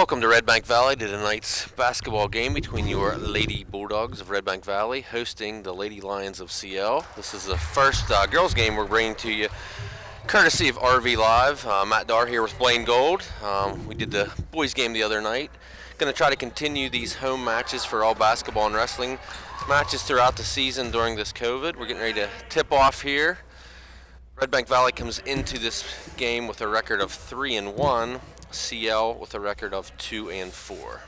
Welcome to Redbank Valley to tonight's basketball game between your Lady Bulldogs of Redbank Valley hosting the Lady Lions of CL. This is the first girls game we're bringing to you courtesy of RV Live. Matt Darr here with Blaine Gold. We did the boys game the other night. Going to try to continue these home matches for all basketball and wrestling matches throughout the season during this COVID. We're getting ready to tip off here. Redbank Valley comes into this game with a record of 3-1. CL with a record of 2-4.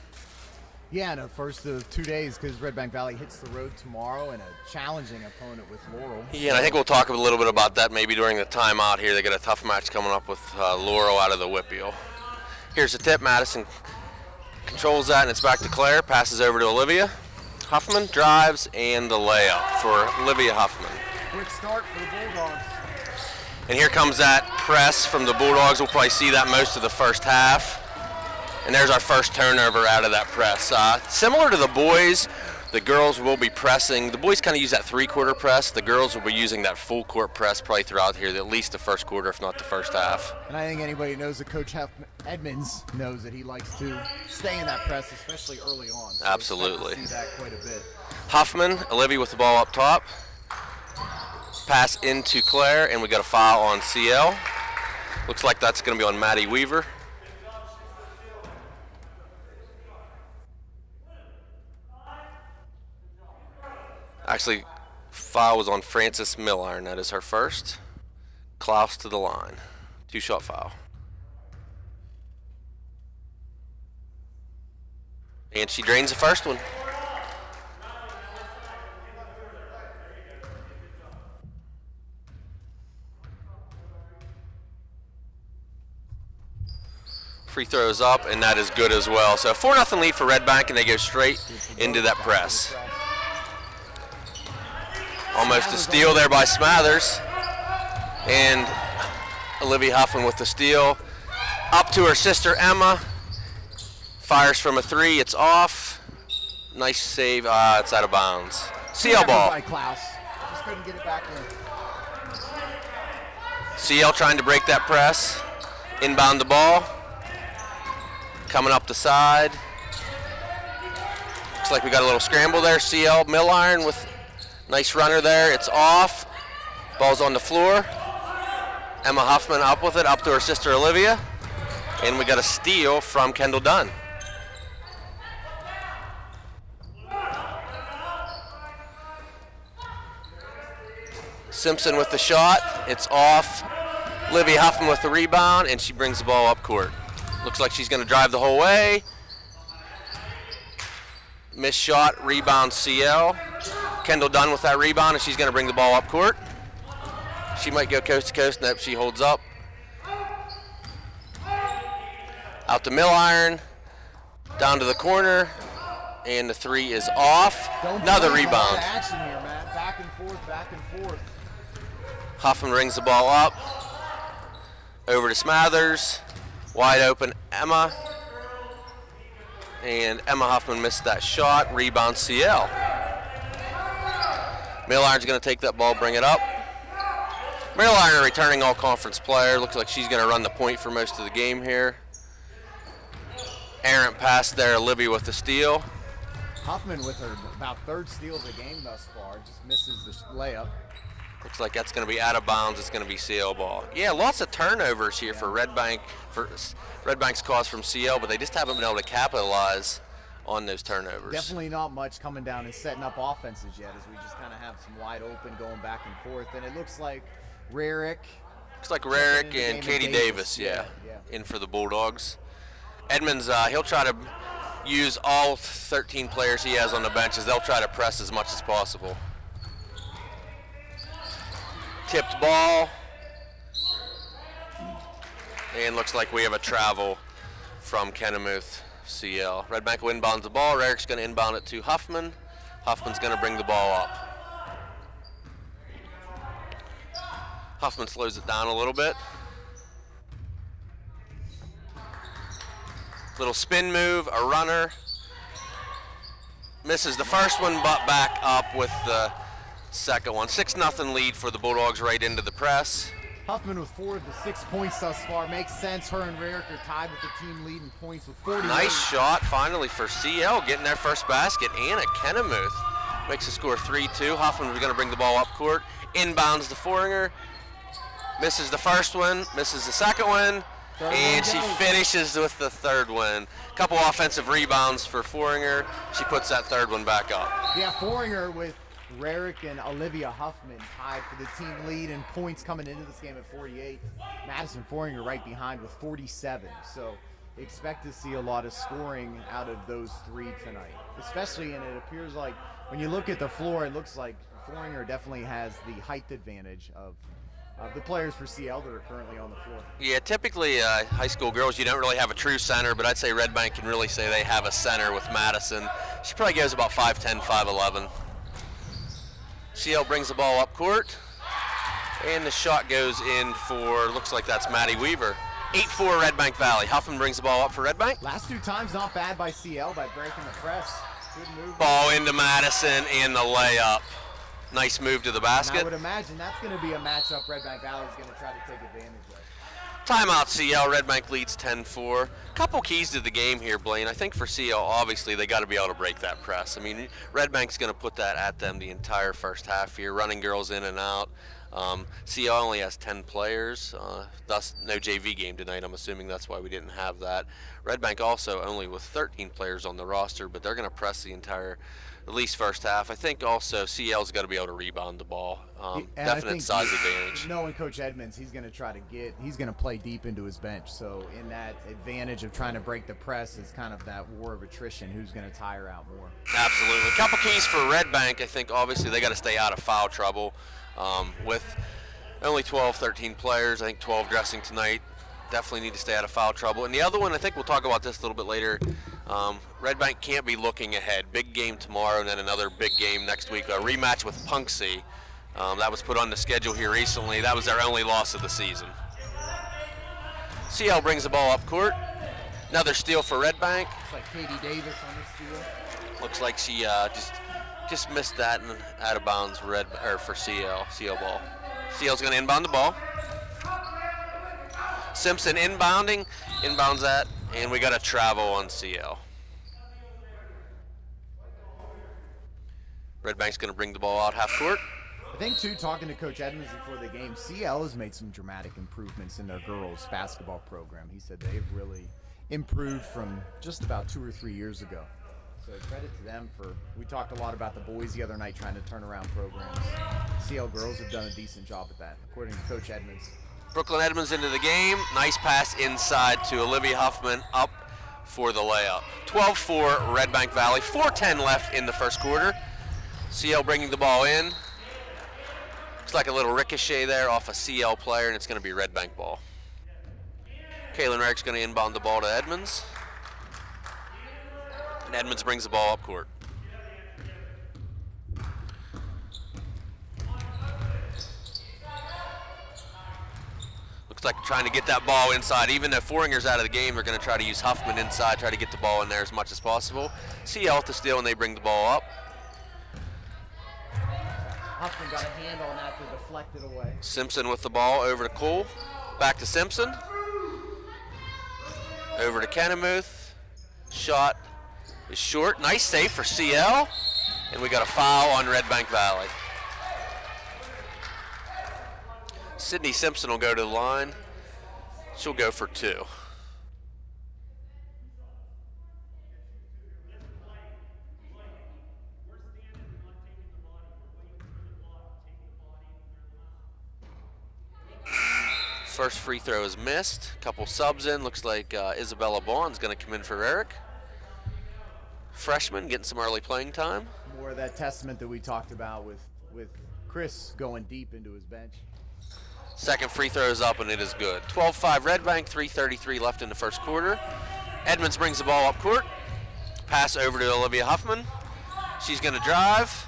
Yeah, in the first of 2 days, because Redbank Valley hits the road tomorrow and a challenging opponent with Laurel. Yeah, and I think we'll talk a little bit about that maybe during the timeout here. They got a tough match coming up with Laurel out of the Whitfield. Here's the tip. Madison controls that, and it's back to Claire. Passes over to Olivia. Huffman drives, and the layup for Olivia Huffman. Quick start for the Bulldogs. And here comes that press from the Bulldogs. We'll probably see that most of the first half. And there's our first turnover out of that press. Similar to the boys, the girls will be pressing. The boys kind of use that three-quarter press. The girls will be using that full-court press probably throughout here, at least the first quarter, if not the first half. And I think anybody who knows that Coach Edmonds knows that he likes to stay in that press, especially early on. So absolutely. See that quite a bit. Huffman, Olivia with the ball up top. Pass into Claire, and we got a foul on CL. Looks like that's going to be on Maddie Weaver. Actually, foul was on Frances Milliron. That is her first. Klaus to the line. Two-shot foul. And she drains the first one. Free throws up, and that is good as well. So 4-0 lead for Redbank, and they go straight into that press. Almost a steal there by Smathers. And Olivia Huffman with the steal. Up to her sister Emma. Fires from a three. It's off. Nice save. It's out of bounds. CL ball. By Klaus. Just couldn't get it back in. CL trying to break that press. Inbound the ball. Coming up the side. Looks like we got a little scramble there. CL Milliron with nice runner there. It's off. Ball's on the floor. Emma Huffman up with it, up to her sister Olivia. And we got a steal from Kendall Dunn. Simpson with the shot. It's off. Olivia Huffman with the rebound, and she brings the ball up court. Looks like she's going to drive the whole way. Missed shot, rebound CL. Kendall Dunn with that rebound, and she's going to bring the ball up court. She might go coast to coast, and she holds up. Out to Milliron, down to the corner, and the three is off. Another rebound. Action here, man. Back and forth, back and forth. Huffman rings the ball up. Over to Smathers. Wide open Emma. And Emma Huffman missed that shot. Rebound CL. Milliron's going to take that ball, bring it up. Milliron, a returning all-conference player. Looks like she's going to run the point for most of the game here. Errant pass there. Olivia with the steal. Huffman with her about third steal of the game thus far. Just misses the layup. Looks like that's going to be out of bounds. It's going to be CL ball. Yeah, lots of turnovers here for Redbank. For Redbank's cause from CL, but they just haven't been able to capitalize on those turnovers. Definitely not much coming down and setting up offenses yet, as we just kind of have some wide open going back and forth. And it looks like Rarick. Looks like Rarick and Katie Davis, in for the Bulldogs. Edmonds, he'll try to use all 13 players he has on the benches. They'll try to press as much as possible. Tipped ball. And looks like we have a travel from Kennemuth CL. Redbank will inbound the ball. Rarick's going to inbound it to Huffman. Huffman's going to bring the ball up. Huffman slows it down a little bit. Little spin move, a runner. Misses the first one, but back up with the second one. 6-0 lead for the Bulldogs right into the press. Huffman with 4 of the 6 points thus far. Makes sense. Her and Rarick are tied with the team lead in points with 40. Nice shot finally for CL, getting their first basket. Anna Kennemuth makes the score 3-2. Huffman was going to bring the ball up court. Inbounds to Foringer. Misses the first one, misses the second one, and she finishes with the third one. Couple offensive rebounds for Foringer. She puts that third one back up. Yeah, Foringer with Rarick and Olivia Huffman tied for the team lead in points coming into this game at 48. Madison Foringer right behind with 47. So expect to see a lot of scoring out of those 3 tonight. Especially, and it appears like when you look at the floor, it looks like Foringer definitely has the height advantage of the players for CL that are currently on the floor. Yeah, typically high school girls, you don't really have a true center, but I'd say Redbank can really say they have a center with Madison. She probably goes about 5'10", 5'11". CL brings the ball up court, and the shot goes in for, looks like that's Maddie Weaver. 8-4 Redbank Valley. Huffman brings the ball up for Redbank. Last 2 times not bad by CL by breaking the press. Good move. Ball into Madison and the layup. Nice move to the basket. And I would imagine that's going to be a matchup Redbank Valley is going to try to take advantage of. Timeout CL, Redbank leads 10-4. Couple keys to the game here, Blaine. I think for CL, obviously, they got to be able to break that press. I mean, Redbank's going to put that at them the entire first half here, running girls in and out. CL only has 10 players, thus no JV game tonight. I'm assuming that's why we didn't have that. Redbank also only with 13 players on the roster, but they're going to press the entire, at least first half. I think also CL's got to be able to rebound the ball. Definite size advantage. Knowing Coach Edmonds, he's going to try to he's going to play deep into his bench. So in that advantage of trying to break the press is kind of that war of attrition. Who's going to tire out more? Absolutely. A couple keys for Redbank. I think obviously they got to stay out of foul trouble. With only 12, 13 players, I think 12 dressing tonight, definitely need to stay out of foul trouble. And the other one, I think we'll talk about this a little bit later, Redbank can't be looking ahead. Big game tomorrow and then another big game next week, a rematch with Punxsy. That was put on the schedule here recently. That was their only loss of the season. CL brings the ball up court. Another steal for Redbank. Looks like Katie Davis on the steal. Looks like she just missed that and out of bounds for CL ball. CL's going to inbound the ball. Simpson inbounds that, and we got a travel on CL. Redbank's going to bring the ball out half court. I think, too, talking to Coach Edmonds before the game, CL has made some dramatic improvements in their girls' basketball program. He said they've really improved from just about 2 or 3 years ago. So credit to them we talked a lot about the boys the other night trying to turn around programs. CL girls have done a decent job at that, according to Coach Edmonds. Brooklyn Edmonds into the game. Nice pass inside to Olivia Huffman up for the layup. 12-4 Redbank Valley. 4:10 left in the first quarter. CL bringing the ball in. Looks like a little ricochet there off a CL player, and it's going to be Redbank ball. Kaylin Rarick's going to inbound the ball to Edmonds. And Edmonds brings the ball up court. Looks like trying to get that ball inside. Even though Foringer's out of the game, they're going to try to use Huffman inside, try to get the ball in there as much as possible. CL to steal, and they bring the ball up. Huffman got a hand on that to deflect it away. Simpson with the ball over to Cole. Back to Simpson. Over to Kennemuth. Shot is short. Nice save for CL. And we got a foul on Redbank Valley. Sydney Simpson will go to the line. She'll go for 2. First free throw is missed. Couple subs in. Looks like Isabella Bond's going to come in for Eric. Freshman getting some early playing time. More of that testament that we talked about with Chris going deep into his bench. Second free throw is up, and it is good. 12-5 Redbank, 3:33 left in the first quarter. Edmonds brings the ball up court. Pass over to Olivia Huffman. She's going to drive.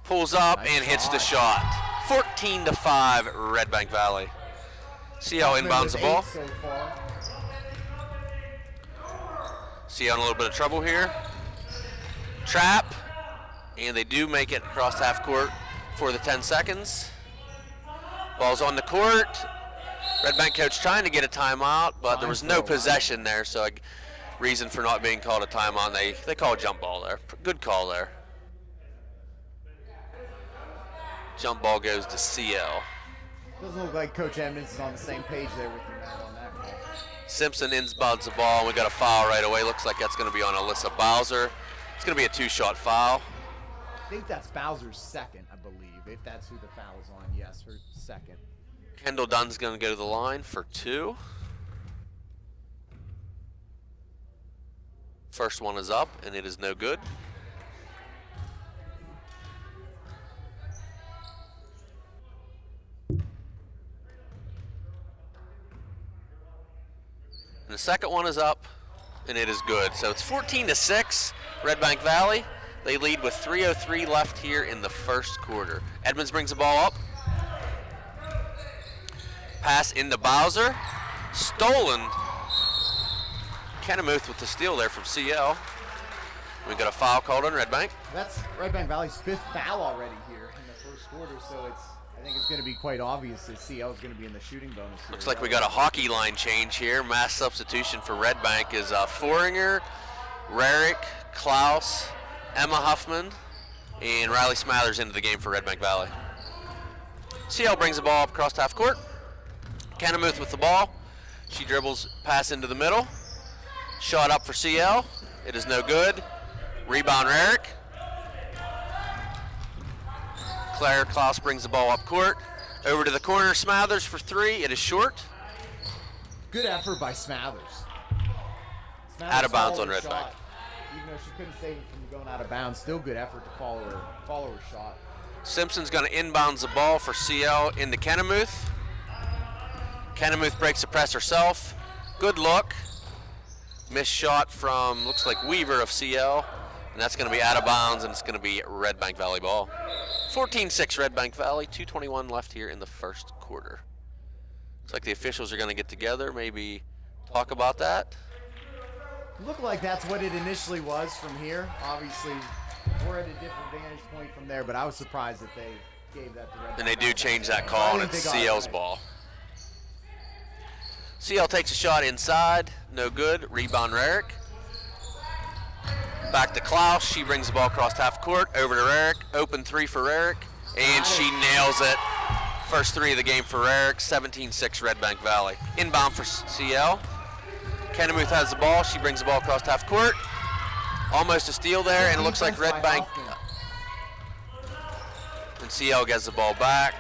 Pulls up and hits the shot. 14-5 Redbank Valley. CL inbounds the ball. So far. CL in a little bit of trouble here. Trap. And they do make it across half court for the 10 seconds. Ball's on the court. Redbank coach trying to get a timeout, but there was no possession there, so reason for not being called a timeout. They call a jump ball there. Good call there. Jump ball goes to CL. Doesn't look like Coach Edmonds is on the same page there with you, Matt, on that call. Simpson inbounds the ball. We got a foul right away. Looks like that's going to be on Alyssa Bowser. It's going to be a 2-shot foul. I think that's Bowser's second, I believe, if that's who the foul is on. Yes, her second. Kendall Dunn's going to go to the line for 2. First one is up, and it is no good. And the second one is up, and it is good. So it's 14-6, Redbank Valley. They lead with 3:03 left here in the first quarter. Edmonds brings the ball up. Pass into Bowser. Stolen. Kennemuth with the steal there from CL. We got a foul called on Redbank. That's Redbank Valley's 5th foul already here in the first quarter, so I think it's going to be quite obvious that CL is going to be in the shooting bonus here. Looks like we got a hockey line change here. Mass substitution for Redbank is Foringer, Rarick, Klaus, Emma Huffman, and Riley Smathers into the game for Redbank Valley. CL brings the ball up across half court. Kennemuth with the ball. She dribbles, pass into the middle. Shot up for CL. It is no good. Rebound Rarick. Claire Klaus brings the ball up court. Over to the corner, Smathers for 3. It is short. Good effort by Smathers. Out of bounds on Redbank. Shot. Even though she couldn't save it from going out of bounds, still good effort to follow her shot. Simpson's going to inbounds the ball for CL into Kennemuth. Kennemuth breaks the press herself. Good look. Missed shot from, looks like Weaver of CL. And that's going to be out of bounds, and it's going to be Redbank Valley ball. 14-6 Redbank Valley, 2:21 left here in the first quarter. Looks like the officials are going to get together, maybe talk about that. Looked like that's what it initially was from here. Obviously, we're at a different vantage point from there, but I was surprised that they gave that to Redbank. And they do change that call, and it's CL's ball. CL takes a shot inside, no good. Rebound Rarick. Back to Klaus. She brings the ball across half court. Over to Rarick. Open 3 for Rarick. And she nails it. First 3 of the game for Rarick. 17-6 Redbank Valley. Inbound for CL. Kennemuth has the ball. She brings the ball across half court. Almost a steal there, and it looks like Redbank. And CL gets the ball back.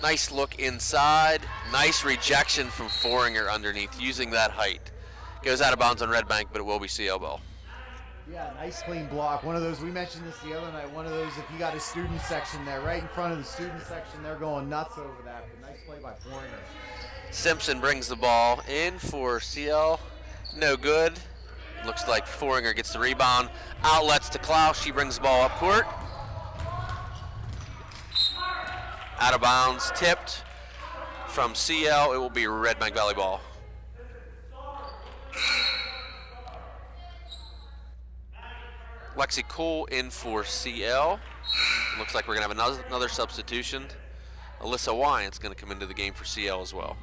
Nice look inside. Nice rejection from Foringer underneath, using that height. Goes out of bounds on Redbank, but it will be CL ball. Yeah, nice clean block. One of those, we mentioned this the other night, one of those, if you got a student section there, right in front of the student section, they're going nuts over that. But nice play by Foringer. Simpson brings the ball in for CL. No good. Looks like Foringer gets the rebound. Outlets to Klaus. She brings the ball up court. Out of bounds. Tipped from CL. It will be Redbank Valley ball. Lexi Cole in for CL. Looks like we're going to have another substitution. Alyssa Wyant's going to come into the game for CL as well.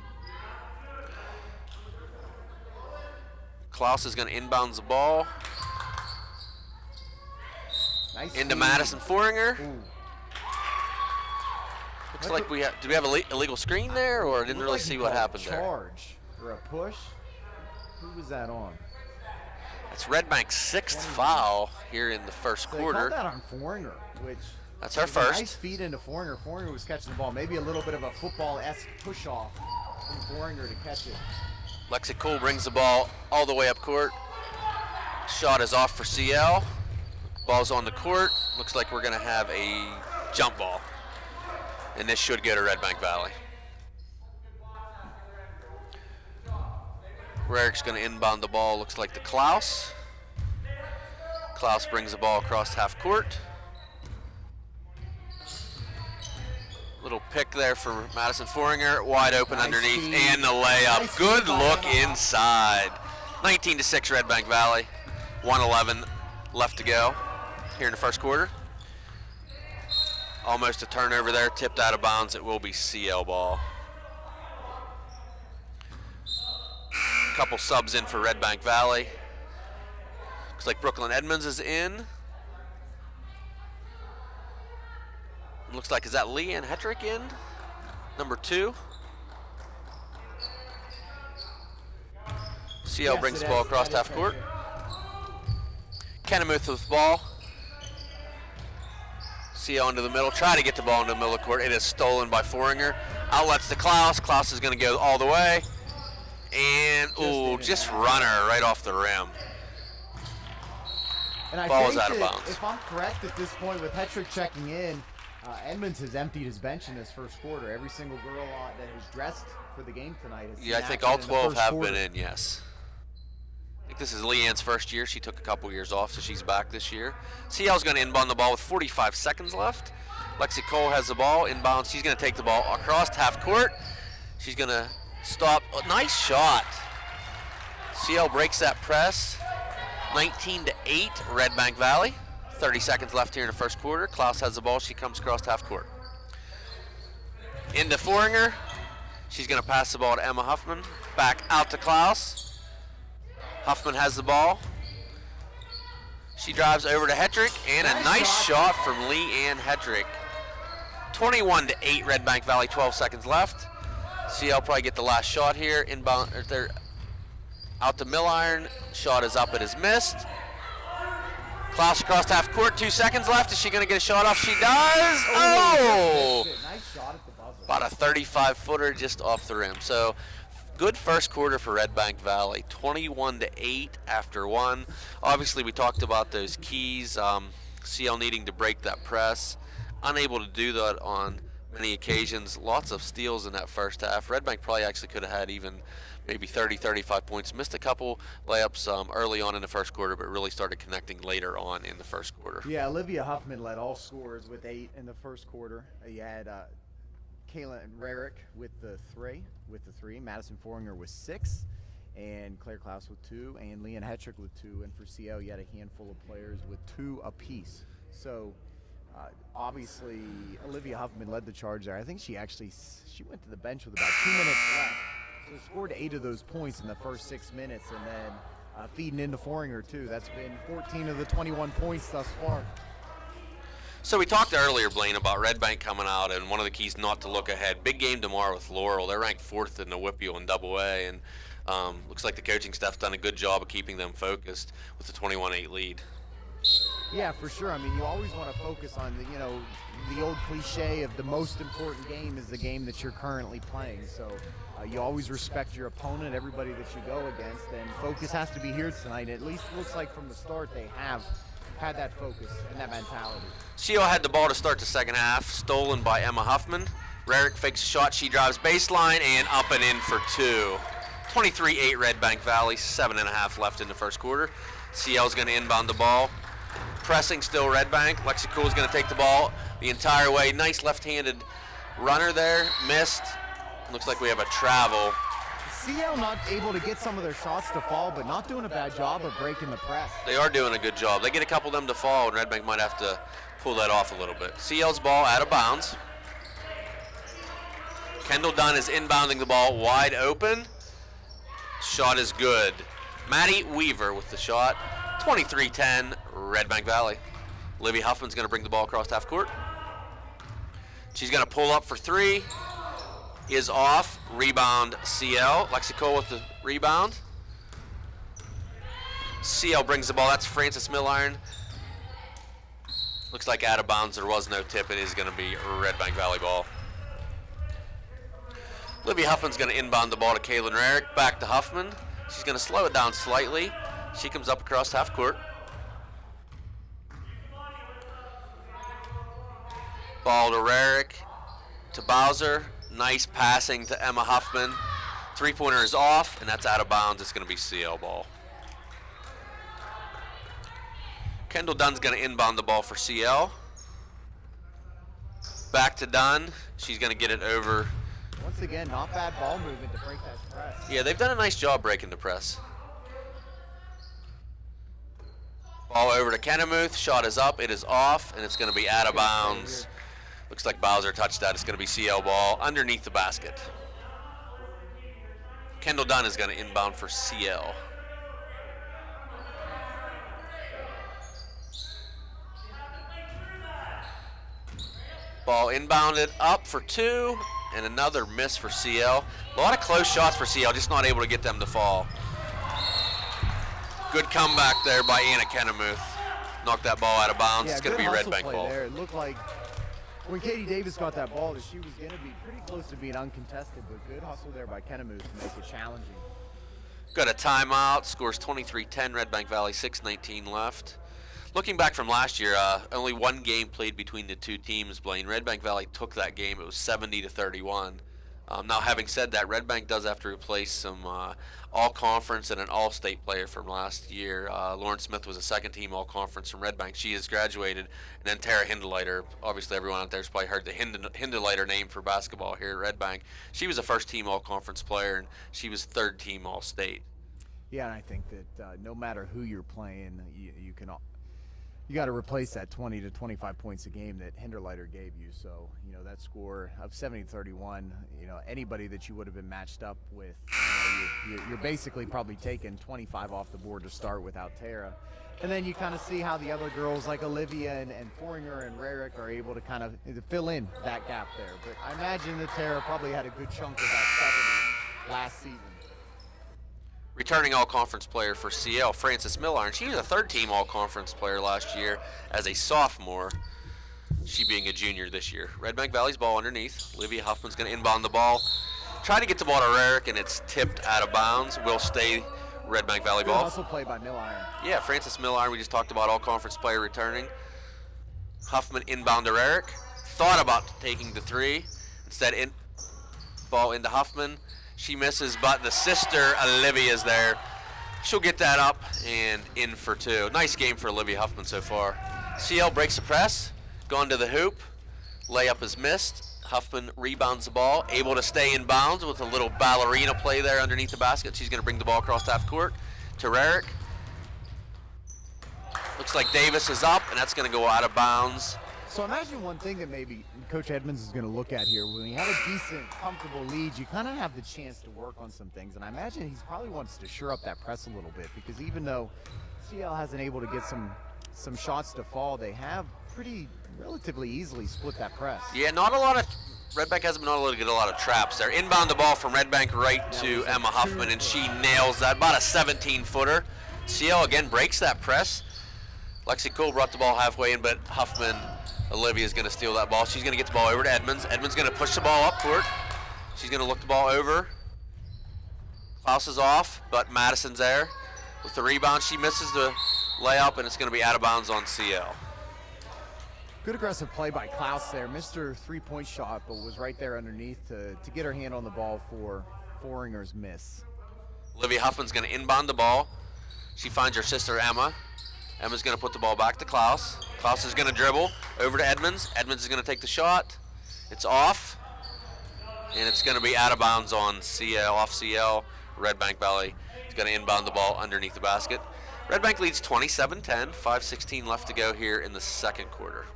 Klaus is going to inbounds the ball. Nice Into feed. Madison Foringer. Ooh. Looks like we have, did we have a illegal screen there, or didn't really see what happened there? Charge or a push. Who was that on? That's Redbank's 6th foul here in the first So quarter. They called that on Foringer, which That's her was a first. nice feed into Foringer. Foringer was catching the ball. Maybe a little bit of a football-esque push-off from Foringer to catch it. Lexi Cole brings the ball all the way up court. Shot is off for CL. Ball's on the court. Looks like we're going to have a jump ball. And this should go to Redbank Valley. Rarick's going to inbound the ball, looks like to Klaus. Klaus brings the ball across half court. Little pick there for Madison Foringer, wide open Nice underneath, feed. and the layup. Nice Good feed by look Emma. inside. 19-6 Redbank Valley. 1:11 left to go here in the first quarter. Almost a turnover there, tipped out of bounds. It will be CL ball. Couple subs in for Redbank Valley. Looks like Brooklyn Edmonds is in. Looks like, is that Leanne Hetrick in? Number 2. CL brings the ball across half court. Kennemuth with the ball. CL into the middle. Try to get the ball into the middle of the court. It is stolen by Foringer. Outlets to Klaus. Klaus is going to go all the way. And, ooh, just runner right off the rim. And I Ball think is out of that bounds. if I'm correct at this point with Hetrick checking in, Edmonds has emptied his bench in this first quarter. Every single girl that was dressed for the game tonight has Yeah, I think all 12 have been in, yes. I think this is Leanne's first year. She took a couple years off, so she's back this year. CL's going to inbound the ball with 45 seconds left. Lexi Cole has the ball, inbound. She's going to take the ball across half court. She's going to stop. Oh, nice shot. CL breaks that press. 19-8, Redbank Valley. 30 seconds left here in the first quarter. Klaus has the ball. She comes across half court. Into Foringer. She's going to pass the ball to Emma Huffman. Back out to Klaus. Huffman has the ball. She drives over to Hetrick, and a nice shot from Leanne Hetrick. 21-8, Redbank Valley, 12 seconds left. CL probably get the last shot here. Inbound, they're out to Milliron. Shot is up, it is missed. Klaus across half court, 2 seconds left. Is she going to get a shot off? She does. Oh! Nice shot at the buzzer. About a 35-footer just off the rim. So good first quarter for Redbank Valley, 21-8 after 1. Obviously, we talked about those keys. CL needing to break that press, unable to do that on many occasions. Lots of steals in that first half. Redbank probably actually could have had even maybe 30, 35 points. Missed a couple layups early on in the first quarter, but really started connecting later on in the first quarter. Yeah, Olivia Huffman led all scorers with 8 in the first quarter. You had Kayla Rarick with the three. Madison Foringer with 6, and Claire Klaus with 2, and Leanne Hetrick with 2. And for CL, you had a handful of players with 2 apiece. So obviously, Olivia Huffman led the charge there. I think she went to the bench with about 2 minutes left. So scored 8 of those points in the first 6 minutes, and then feeding into Foringer too. That's been 14 of the 21 points thus far. So we talked earlier, Blaine, about Redbank coming out, and one of the keys not to look ahead. Big game tomorrow with Laurel. They're ranked 4th in the WPIAL and AA, and looks like the coaching staff's done a good job of keeping them focused with the 21-8 lead. Yeah, for sure. I mean, you always want to focus on the old cliche of the most important game is the game that you're currently playing. So you always respect your opponent, everybody that you go against, and focus has to be here tonight. At least it looks like from the start they have had that focus and that mentality. CL had the ball to start the second half, stolen by Emma Huffman. Rarick fakes a shot, she drives baseline, and up and in for 2. 23-8 Redbank Valley, 7.5 left in the first quarter. CL's going to inbound the ball. Pressing still Redbank. Lexi Cool's going to take the ball the entire way. Nice left-handed runner there, missed. Looks like we have a travel. CL not able to get some of their shots to fall, but not doing a bad job of breaking the press. They are doing a good job. They get a couple of them to fall, and Redbank might have to pull that off a little bit. CL's ball out of bounds. Kendall Dunn is inbounding the ball wide open. Shot is good. Maddie Weaver with the shot. 23-10, Redbank Valley. Livy Huffman's going to bring the ball across half court. She's going to pull up for 3. Is off. Rebound CL. Lexi Cole with the rebound. CL brings the ball. That's Frances Milliron. Looks like out of bounds. There was no tip. It is going to be Redbank Valley ball. Livy Huffman's going to inbound the ball to Kaylin Rarick. Back to Huffman. She's going to slow it down slightly. She comes up across half court. Ball to Rarick. To Bowser. Nice passing to Emma Huffman. 3-pointer is off, and that's out of bounds. It's going to be CL ball. Kendall Dunn's going to inbound the ball for CL. Back to Dunn. She's going to get it over. Once again, not bad ball movement to break that press. Yeah, they've done a nice job breaking the press. Ball over to Kennemuth. Shot is up. It is off, and it's going to be out of bounds. Looks like Bowser touched that. It's going to be CL ball underneath the basket. Kendall Dunn is going to inbound for CL. Ball inbounded up for 2, and another miss for CL. A lot of close shots for CL, just not able to get them to fall. Good comeback there by Anna Kennemuth. Knocked that ball out of bounds. Yeah, it's going to be Redbank ball. There. It looked like when Katie Davis got that ball that she was going to be pretty close to being uncontested, but good hustle there by Kennemuth to make it challenging. Got a timeout. Scores 23-10. Redbank Valley, 6:19 left. Looking back from last year, only one game played between the two teams, Blaine. Redbank Valley took that game. It was 70-31. Now, having said that, Redbank does have to replace some all-conference and an all-state player from last year. Lauren Smith was a second-team all-conference from Redbank. She has graduated. And then Tara Hindeleiter. Obviously, everyone out there has probably heard the Hindeleiter name for basketball here at Redbank. She was a first-team all-conference player, and she was third-team all-state. Yeah, and I think that no matter who you're playing, you got to replace that 20 to 25 points a game that Hinderleiter gave you. So, that score of 70-31, anybody that you would have been matched up with, you're basically probably taking 25 off the board to start without Tara. And then you kind of see how the other girls like Olivia and Foringer and Rarick are able to kind of fill in that gap there. But I imagine that Tara probably had a good chunk of that 70 last season. Returning all-conference player for CL, Frances Millard. She was a third-team all-conference player last year as a sophomore, she being a junior this year. Redbank Valley's ball underneath. Olivia Huffman's going to inbound the ball. Try to get the ball to Rarick, and it's tipped out of bounds. Will stay Redbank Valley ball. Also played by Millard. Yeah, Frances Millard. We just talked about all-conference player returning. Huffman inbound to Rarick. Thought about taking the 3. Instead, ball into Huffman. She misses, but the sister, Olivia's there. She'll get that up and in for 2. Nice game for Olivia Huffman so far. CL breaks the press, gone to the hoop. Layup is missed. Huffman rebounds the ball, able to stay in bounds with a little ballerina play there underneath the basket. She's going to bring the ball across half court to Rarick. Looks like Davis is up, and that's going to go out of bounds. So imagine one thing that maybe Coach Edmonds is going to look at here. When you have a decent, comfortable lead, you kind of have the chance to work on some things. And I imagine he probably wants to shore up that press a little bit, because even though CL hasn't able to get some shots to fall, they have pretty relatively easily split that press. Yeah, not a lot of Redbank hasn't been able to get a lot of traps there. Inbound the ball from Redbank right to Emma Huffman, and she nails that. About a 17-footer. CL again breaks that press. Lexi Cole brought the ball halfway in, but Huffman, Olivia's going to steal that ball. She's going to get the ball over to Edmonds. Edmonds going to push the ball up court. She's going to look the ball over. Klaus is off, but Madison's there. With the rebound, she misses the layup, and it's going to be out of bounds on CL. Good aggressive play by Klaus there. Missed her three-point shot, but was right there underneath to get her hand on the ball for Foringer's miss. Olivia Huffman's going to inbound the ball. She finds her sister, Emma. Emma's going to put the ball back to Klaus. Klaus is going to dribble over to Edmonds. Edmonds is going to take the shot. It's off, and it's going to be out of bounds on CL, off CL. Redbank Valley is going to inbound the ball underneath the basket. Redbank leads 27-10, 5:16 left to go here in the second quarter.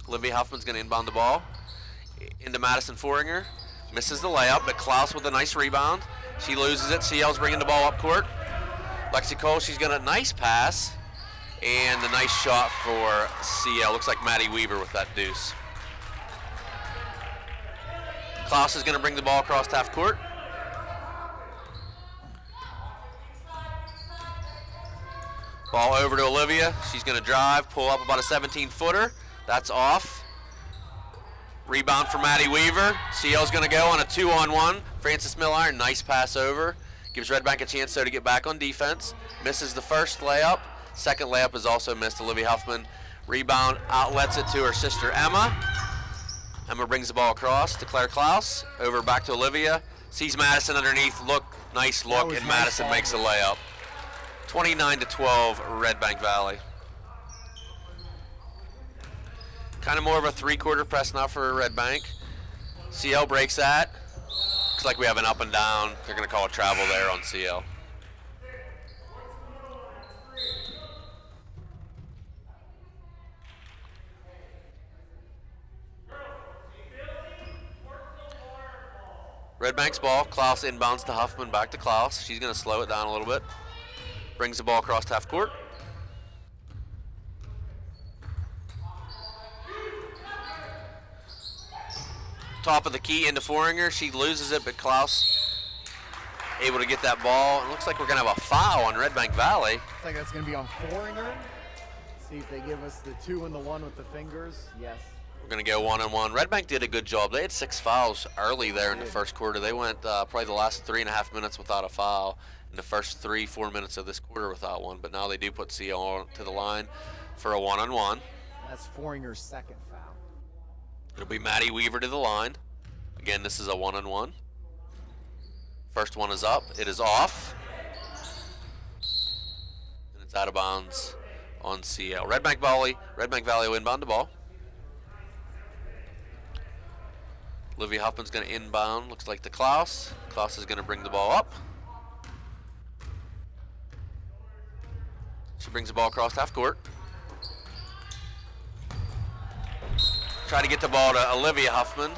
Olivia Huffman's going to inbound the ball into Madison Foringer. Misses the layup, but Klaus with a nice rebound. She loses it. CL's bringing the ball up court. Lexi Cole, she's got a nice pass, and a nice shot for CL. Looks like Maddie Weaver with that deuce. Klaus is going to bring the ball across half court. Ball over to Olivia. She's going to drive, pull up about a 17-footer. That's off. Rebound for Maddie Weaver. CL's going to go on a 2-on-1. Frances Millard, nice pass over. Gives Redbank a chance, though, to get back on defense. Misses the first layup. Second layup is also missed. Olivia Huffman rebound, outlets it to her sister, Emma. Emma brings the ball across to Claire Klaus. Over back to Olivia. Sees Madison underneath. Nice look, and Madison makes a layup. 29-12, Redbank Valley. Kind of more of a three-quarter press now for Redbank. CL breaks that. Looks like we have an up and down. They're going to call a travel there on CL. Redbank's ball. Klaus inbounds to Huffman, back to Klaus. She's going to slow it down a little bit. Brings the ball across half court. Top of the key into Foringer. She loses it, but Klaus able to get that ball. It looks like we're going to have a foul on Redbank Valley. Looks like that's going to be on Foringer. See if they give us the 2 and the 1 with the fingers. Yes. We're going to go 1-on-1. Redbank did a good job. They had 6 fouls early there in the first quarter. They went probably the last 3.5 minutes without a foul, and the first 3-4 minutes of this quarter without one. But now they do put CL to the line for a 1-on-1. That's Foringer's second foul. It'll be Maddie Weaver to the line. Again, this is a 1-on-1. First one is up. It is off. And it's out of bounds on CL. Redbank Valley will inbound the ball. Olivia Huffman's going to inbound. Looks like to Klaus. Klaus is going to bring the ball up. She brings the ball across half court. Try to get the ball to Olivia Huffman.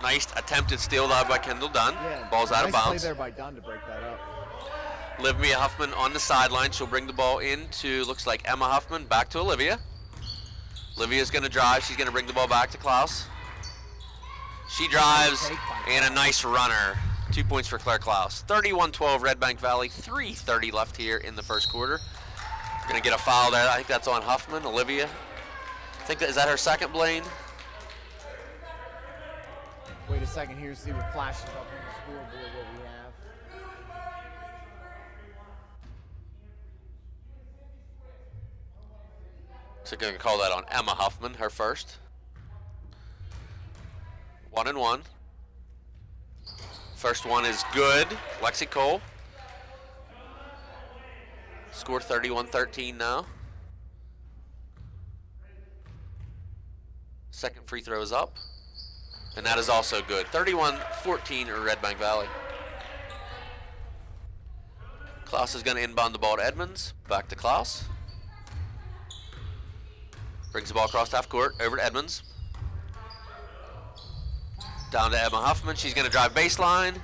Nice attempted steal dive by Kendall Dunn. Yeah, ball's out of bounds. Nice play there by Dunn to break that up. Olivia Huffman on the sideline. She'll bring the ball into, looks like Emma Huffman, back to Olivia. Olivia's going to drive. She's going to bring the ball back to Klaus. She drives, and a nice runner. 2 points for Claire Klaus. 31-12 Redbank Valley. 3:30 left here in the first quarter. We're going to get a foul there. I think that's on Huffman. Olivia. Is that her second, Blaine? Wait a second here, see what flashes up on the scoreboard what we have. So going to call that on Emma Huffman, her first. 1-and-1. First one is good. Lexi Cole. Score 31-13 now. Second free throw is up. And that is also good. 31-14 Redbank Valley. Klaus is going to inbound the ball to Edmonds. Back to Klaus. Brings the ball across half court. Over to Edmonds. Down to Emma Huffman. She's going to drive baseline.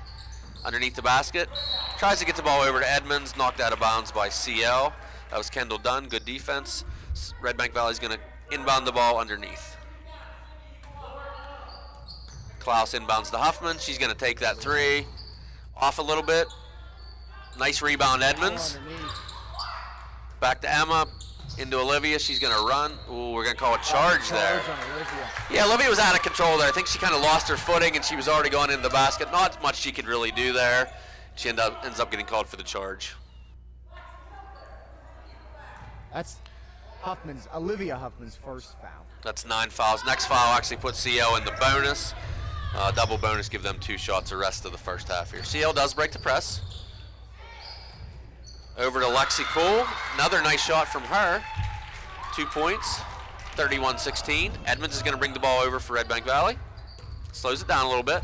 Underneath the basket. Tries to get the ball over to Edmonds. Knocked out of bounds by CL. That was Kendall Dunn. Good defense. Redbank Valley is going to inbound the ball underneath. Klaus inbounds to Huffman. She's going to take that 3. Off a little bit. Nice rebound, Edmonds. Back to Emma. Into Olivia. She's going to run. Ooh, we're going to call a charge there. Yeah, Olivia was out of control there. I think she kind of lost her footing, and she was already going into the basket. Not much she could really do there. She ends up getting called for the charge. That's Olivia Huffman's first foul. That's 9 fouls. Next foul actually puts CL in the bonus. Double bonus, give them 2 shots the rest of the first half here. CL does break the press. Over to Lexi Cole. Another nice shot from her. 2 points. 31-16. Edmonds is going to bring the ball over for Redbank Valley. Slows it down a little bit.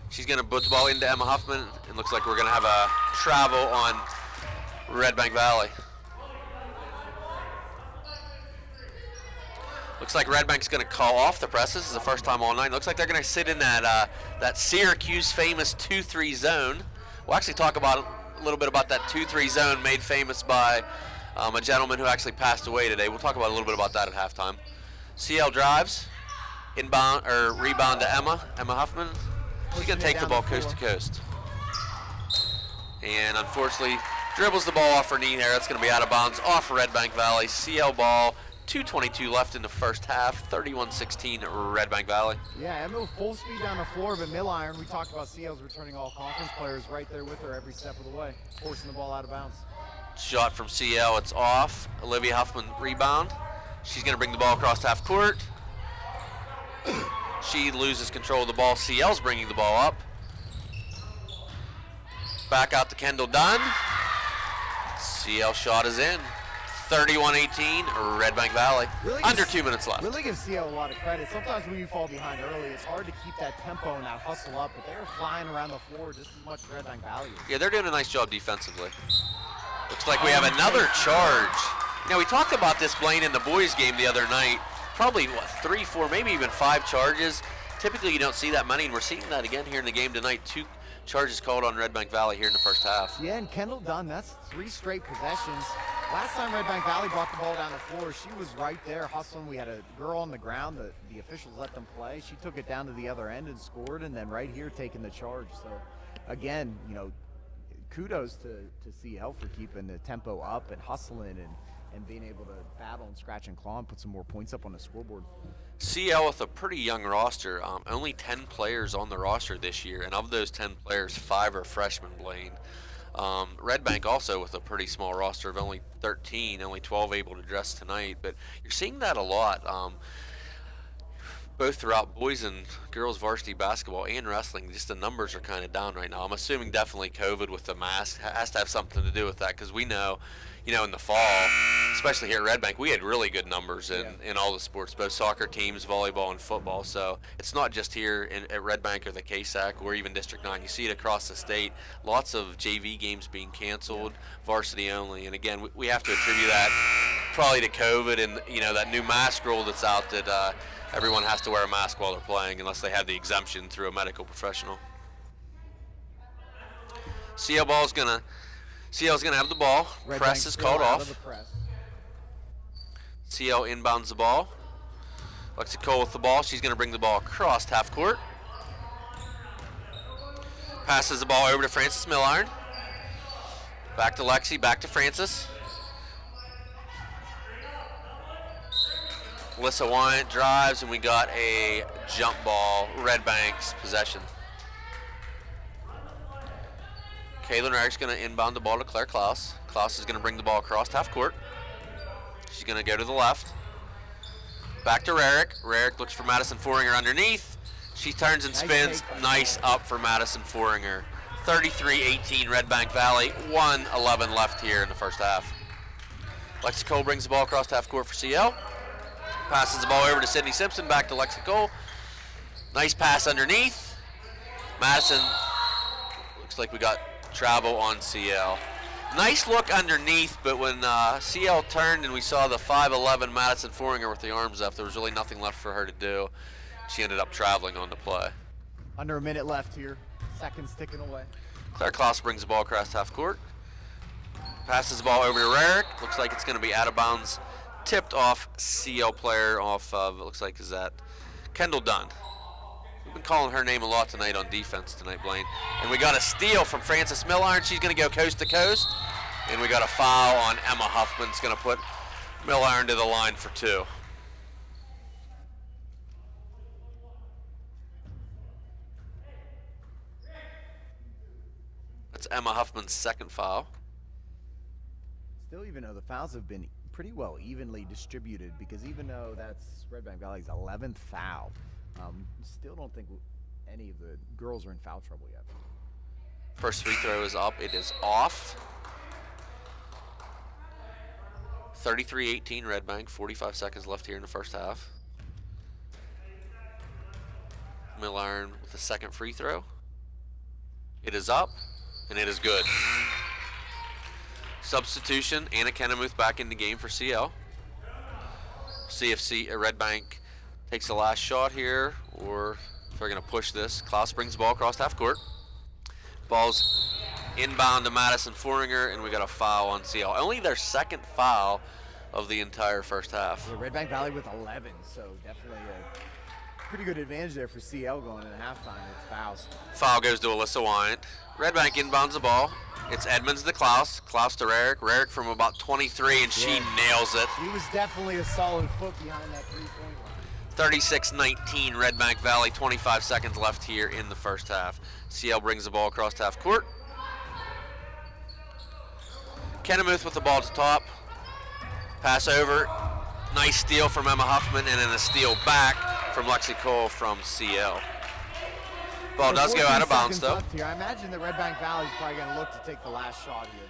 She's going to put the ball into Emma Huffman. It looks like we're going to have a travel on Redbank Valley. Looks like Redbank's going to call off the press. This is the first time all night. Looks like they're going to sit in that Syracuse famous 2-3 zone. We'll actually talk about a little bit about that 2-3 zone made famous by a gentleman who actually passed away today. We'll talk about a little bit about that at halftime. CL drives, rebound to Emma Huffman. She's going to take the ball coast to coast. And unfortunately, dribbles the ball off her knee there. That's going to be out of bounds off Redbank Valley. CL ball. 2:22 left in the first half. 31-16 Redbank Valley. Yeah, Emma with full speed down the floor, but Milliron, we talked about CL's returning all conference players right there with her every step of the way, forcing the ball out of bounds. Shot from CL, it's off. Olivia Huffman rebound. She's going to bring the ball across half court. She loses control of the ball. CL's bringing the ball up. Back out to Kendall Dunn. CL shot is in. 31-18, Redbank Valley. Under 2 minutes left. Really give CL a lot of credit. Sometimes when you fall behind early, it's hard to keep that tempo and that hustle up, but they're flying around the floor just as much as Redbank Valley is. Yeah, they're doing a nice job defensively. Looks like we have another charge. Now, we talked about this, Blaine, in the boys' game the other night. Probably, 3, 4, maybe even 5 charges. typically you don't see that many, and we're seeing that again here in the game tonight. 2 charges called on Redbank Valley here in the first half. Yeah, and Kendall Dunn, that's 3 straight possessions. Last time Redbank Valley brought the ball down the floor, she was right there hustling. We had a girl on the ground. The officials let them play. She took it down to the other end and scored, and then right here taking the charge. So, again, you know, kudos to CL for keeping the tempo up and hustling and being able to battle and scratch and claw and put some more points up on the scoreboard. CL with a pretty young roster, only 10 players on the roster this year, and of those 10 players, 5 are freshmen, Blaine. Redbank also with a pretty small roster of only 13, only 12 able to dress tonight, but you're seeing that a lot, both throughout boys and girls varsity basketball and wrestling. Just the numbers are kind of down right now. I'm assuming definitely COVID with the mask has to have something to do with that, because we know, you know, in the fall, especially here at Redbank, we had really good numbers in all the sports, both soccer teams, volleyball, and football. So it's not just here at Redbank or the KSAC or even District 9. You see it across the state. Lots of JV games being canceled, varsity only. And again, we have to attribute that probably to COVID and, you know, that new mask rule that's out that everyone has to wear a mask while they're playing unless they have the exemption through a medical professional. CL's gonna have the ball. Red Press Bank's is still called out off. of the press. CL inbounds the ball. Lexi Cole with the ball. She's going to bring the ball across half court. Passes the ball over to Frances Milliron. Back to Lexi, back to Frances. Alyssa Wyant drives, and we got a jump ball. Redbank's possession. Kaylin Rarick's going to inbound the ball to Claire Klaus. Klaus is going to bring the ball across half court. She's going to go to the left. Back to Rarick. Rarick looks for Madison Foringer underneath. She turns and spins. Nice up for Madison Foringer. 33-18 Redbank Valley. 1:11 left here in the first half. Lexi Cole brings the ball across half court for CL. Passes the ball over to Sydney Simpson. Back to Lexi Cole. Nice pass underneath. Madison, looks like we got travel on CL. Nice look underneath, but when CL turned and we saw the 5'11 Madison Foringer with the arms up, there was really nothing left for her to do. She ended up traveling on the play. Under a minute left here. Seconds ticking away. Claire Klaus brings the ball across half court. Passes the ball over to Rarick. Looks like it's going to be out of bounds. Tipped off CL player off of, it looks like, is that Kendall Dunn. We've been calling her name a lot tonight on defense tonight, Blaine. And we got a steal from Frances Milliron. She's going to go coast to coast. And we got a foul on Emma Huffman. It's going to put Milliron to the line for 2. That's Emma Huffman's second foul. Still, even though the fouls have been pretty well evenly distributed, because even though that's Redbank Valley's 11th foul, still don't think any of the girls are in foul trouble yet. First free throw is up. It is off. 33-18 Redbank. 45 seconds left here in the first half. Milliron with the second free throw. It is up, and it is good. Substitution, Anna Kennemuth back in the game for CL. See if Redbank takes the last shot here, or if they're going to push this. Klaus brings the ball across half court. Ball's inbound to Madison Foringer, and we got a foul on CL. Only their second foul of the entire first half. Yeah, Redbank Valley with 11, so definitely a pretty good advantage there for CL going into halftime with fouls. Foul goes to Alyssa Wyant. Redbank inbounds the ball. It's Edmonds to Klaus. Klaus to Rarick. Rarick from about 23, and she nails it. He was definitely a solid foot behind that three-point line. 36-19 Redbank Valley. 25 seconds left here in the first half. CL brings the ball across half court. Kennemuth with the ball to top. Pass over. Nice steal from Emma Huffman, and then a steal back from Lexi Cole from CL. Ball does go out of bounds, though. Here. I imagine that Redbank Valley is probably going to look to take the last shot here.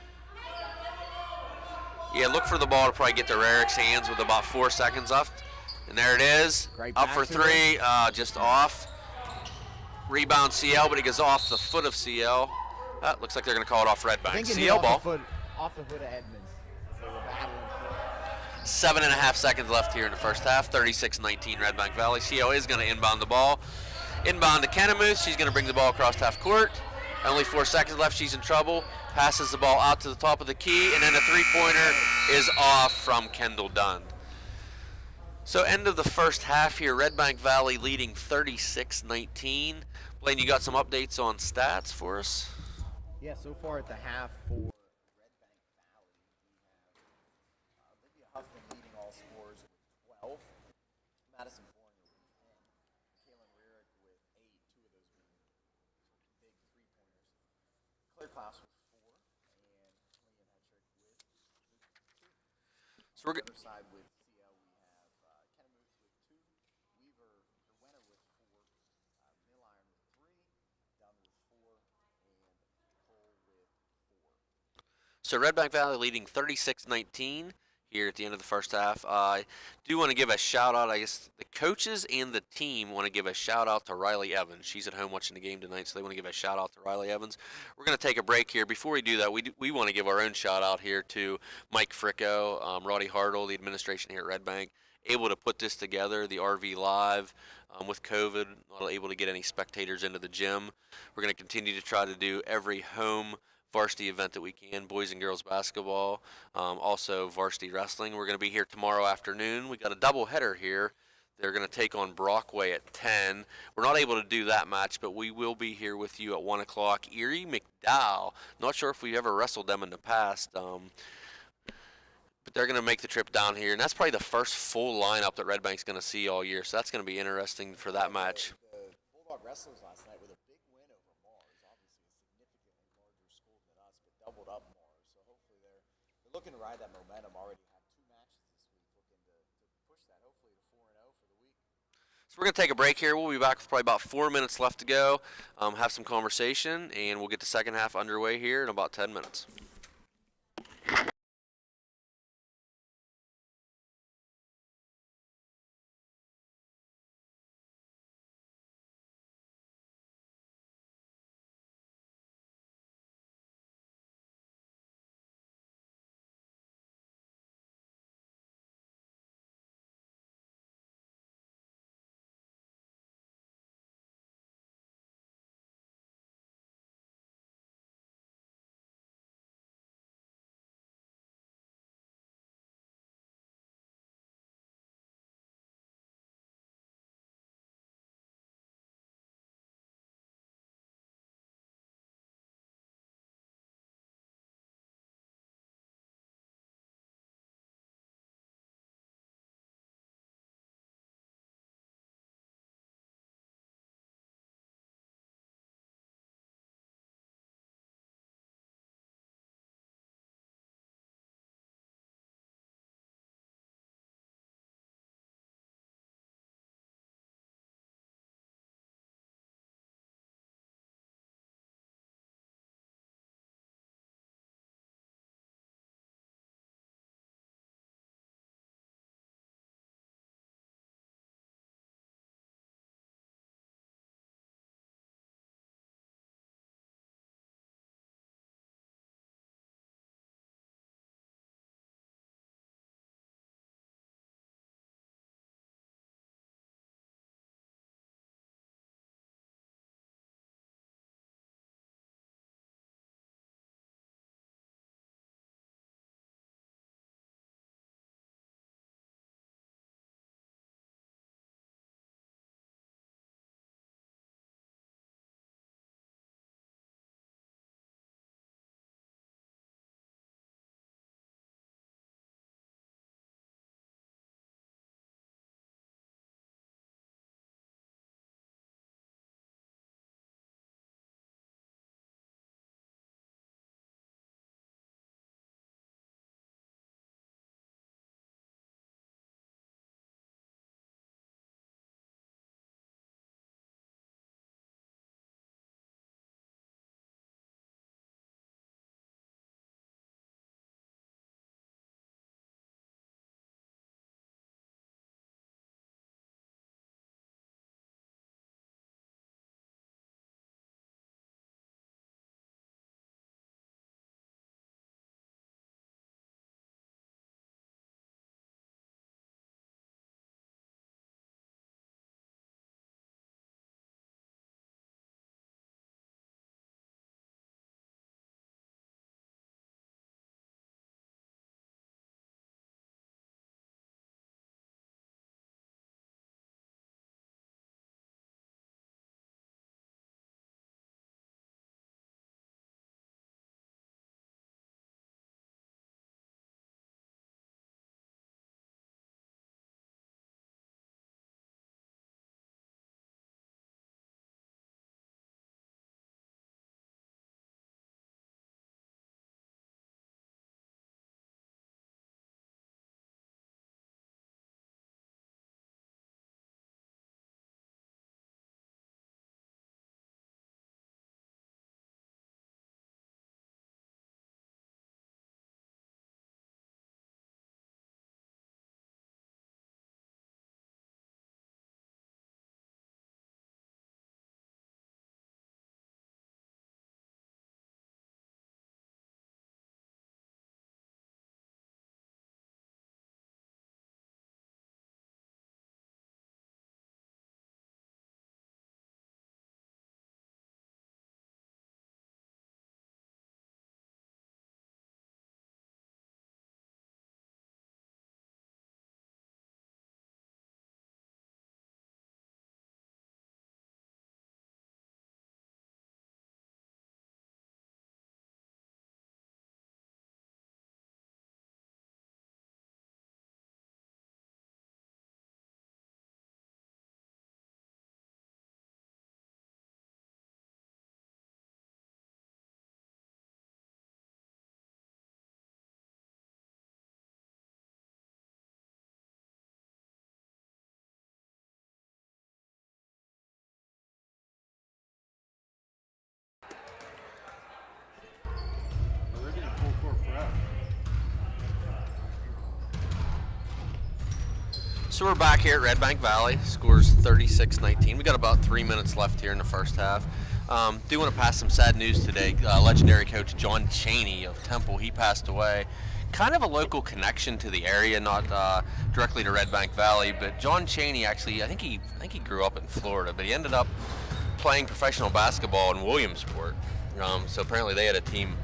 Yeah, look for the ball to probably get to Rarick's hands with about 4 seconds left. And there it is. Up for 3, just off. Rebound CL, but it goes off the foot of CL. Looks like they're going to call it off Redbank. CL ball. Off the foot of Edmonds. So we're battling. 7.5 seconds left here in the first half. 36-19 Redbank Valley. CL is going to inbound the ball. Inbound to Kennemuth. She's going to bring the ball across half court. Only 4 seconds left. She's in trouble. Passes the ball out to the top of the key, and then a three-pointer is off from Kendall Dunn. So end of the first half here. Redbank Valley leading 36-19. Blaine, you got some updates on stats for us? Yeah, so far at the half for Redbank Valley, we have Olivia Huffman leading all scorers with 12, Madison Foringer with 10, Kaylin Rarick with 8, 2 of those being big three-pointers, Claire Klaus with 4, and Liam Hetrick with 2. So we're On the other side with CL, we have Kennemuth with 2, Weaver Derwena with 4, Milliron with 3, Dunn with 4, and Cole with 4. So Redbank Valley leading 36-19 here at the end of the first half. I do want to give a shout out. I guess the coaches and the team want to give a shout out to Riley Evans. She's at home watching the game tonight, so they want to give a shout out to Riley Evans. We're going to take a break here. Before we do that, we want to give our own shout out here to Mike Fricko, Roddy Hartle, the administration here at Redbank, able to put this together, the RV Live. With COVID, not able to get any spectators into the gym. We're going to continue to try to do every home varsity event that we can, boys and girls basketball, also varsity wrestling. We're going to be here tomorrow afternoon. We got a double header here. They're going to take on Brockway at 10. We're not able to do that match, but we will be here with you at 1 o'clock. Erie McDowell. Not sure if we've ever wrestled them in the past. But they're going to make the trip down here, and that's probably the first full lineup that Redbank's going to see all year, so that's going to be interesting for that match. The Bulldog Wrestlers last night with a big win over Mars, obviously a significantly larger school than us, but doubled up Mars, so hopefully they're looking to ride that momentum. Already have 2 matches this week, looking to push that hopefully to 4-0 for the week. So we're going to take a break here. We'll be back with probably about 4 minutes left to go, have some conversation, and we'll get the second half underway here in about 10 minutes. So we're back here at Redbank Valley. Scores 36-19. We got about 3 minutes left here in the first half. Do want to pass some sad news today. Legendary coach John Chaney of Temple, he passed away. Kind of a local connection to the area, not directly to Redbank Valley, but John Chaney actually, I think he grew up in Florida, but he ended up playing professional basketball in Williamsport. So apparently they had a team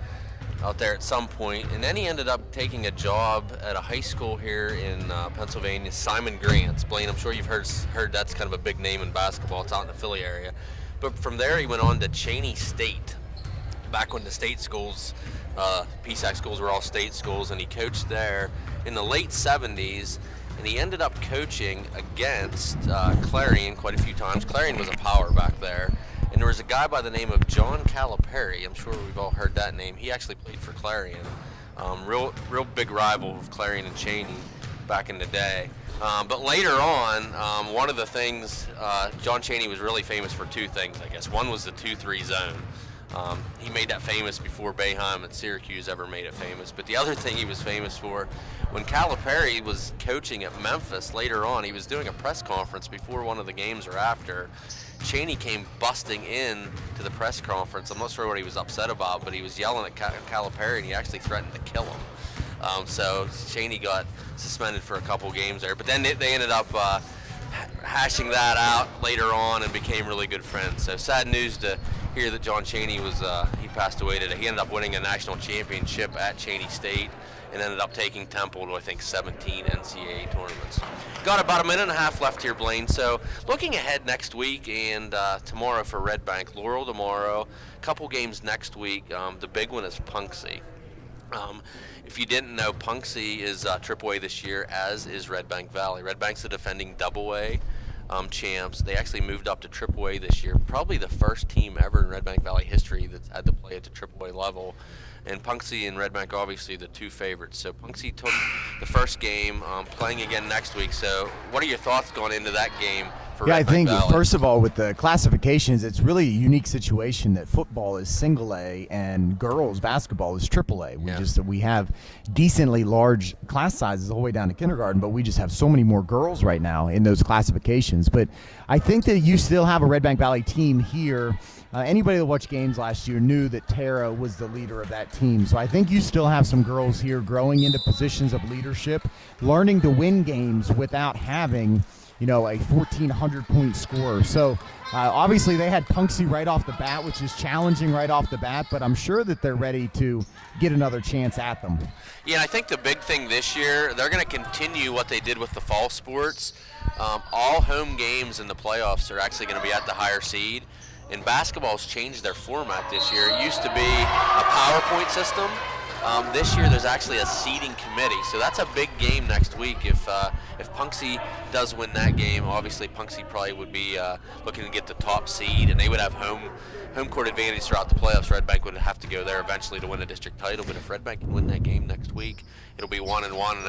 out there at some point, and then he ended up taking a job at a high school here in Pennsylvania, Simon Grants. Blaine, I'm sure you've heard that's kind of a big name in basketball. It's out in the Philly area. But from there he went on to Cheney State, back when the state schools, PSAC schools were all state schools, and he coached there in the late 70s, and he ended up coaching against Clarion quite a few times. Clarion was a power back there. And there was a guy by the name of John Calipari. I'm sure we've all heard that name. He actually played for Clarion. Real big rival of Clarion and Cheney back in the day. But later on, one of the things, John Chaney was really famous for two things, I guess. One was the 2-3 zone. He made that famous before Boeheim and Syracuse ever made it famous. But the other thing he was famous for, when Calipari was coaching at Memphis later on, he was doing a press conference before one of the games or after. Chaney came busting in to the press conference. I'm not sure what he was upset about, but he was yelling at Calipari, and he actually threatened to kill him. So Chaney got suspended for a couple games there. But then they ended up hashing that out later on and became really good friends. So sad news to hear that John Chaney he passed away today. He ended up winning a national championship at Cheney State and ended up taking Temple to, I think, 17 NCAA tournaments. Got about a minute and a half left here, Blaine. So looking ahead next week and tomorrow for Redbank, Laurel tomorrow, a couple games next week. The big one is Punxsutawney. If you didn't know, Punxsutawney is AAA this year, as is Redbank Valley. Redbank's the defending AA champs. They actually moved up to AAA this year. Probably the first team ever in Redbank Valley history that's had to play at the AAA level. And Punxsutawney and Redbank, obviously, the two favorites. So Punxsutawney took the first game, playing again next week. So what are your thoughts going into that game for Redbank I think, Valley? first of all, with the classifications, it's really a unique situation that football is single A and girls basketball is triple A. We have decently large class sizes all the way down to kindergarten, but we just have so many more girls right now in those classifications. But I think that you still have a Redbank Valley team here. Anybody that watched games last year knew that Tara was the leader of that team. So I think you still have some girls here growing into positions of leadership, learning to win games without having, a 1,400-point scorer. So obviously they had Punxsutawney right off the bat, which is challenging right off the bat, but I'm sure that they're ready to get another chance at them. Yeah, I think the big thing this year, they're going to continue what they did with the fall sports. All home games in the playoffs are actually going to be at the higher seed. And basketball's changed their format this year. It used to be a PowerPoint system. This year there's actually a seeding committee. So that's a big game next week. If Punxsutawney does win that game, obviously Punxsutawney probably would be looking to get the top seed, and they would have home court advantage throughout the playoffs. Redbank would have to go there eventually to win a district title. But if Redbank can win that game next week, it'll be 1-1, and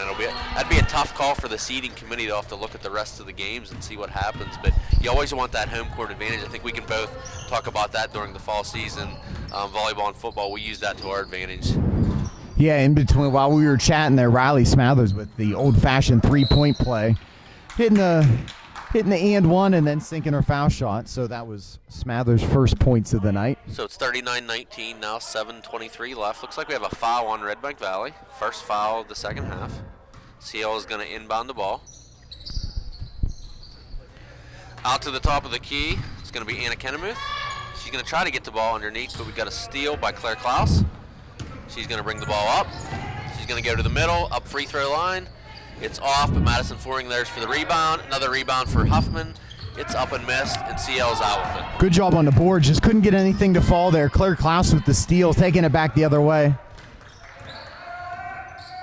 that'd be a tough call for the seeding committee. They'll have to look at the rest of the games and see what happens. But you always want that home court advantage. I think we can both talk about that during the fall season. Volleyball and football, we use that to our advantage. Yeah, in between, while we were chatting there, Riley Smathers with the old-fashioned three-point play, hitting the and one and then sinking her foul shot. So that was Smathers' first points of the night. So it's 39-19 now, 7:23 left. Looks like we have a foul on Redbank Valley. First foul of the second half. CL is going to inbound the ball. Out to the top of the key, it's going to be Anna Kennemuth. She's going to try to get the ball underneath, but we've got a steal by Claire Klaus. She's going to bring the ball up. She's going to go to the middle, up free throw line. It's off, but Madison Foring there's for the rebound. Another rebound for Huffman. It's up and missed, and CL's out with it. Good job on the board. Just couldn't get anything to fall there. Claire Klaus with the steal, taking it back the other way.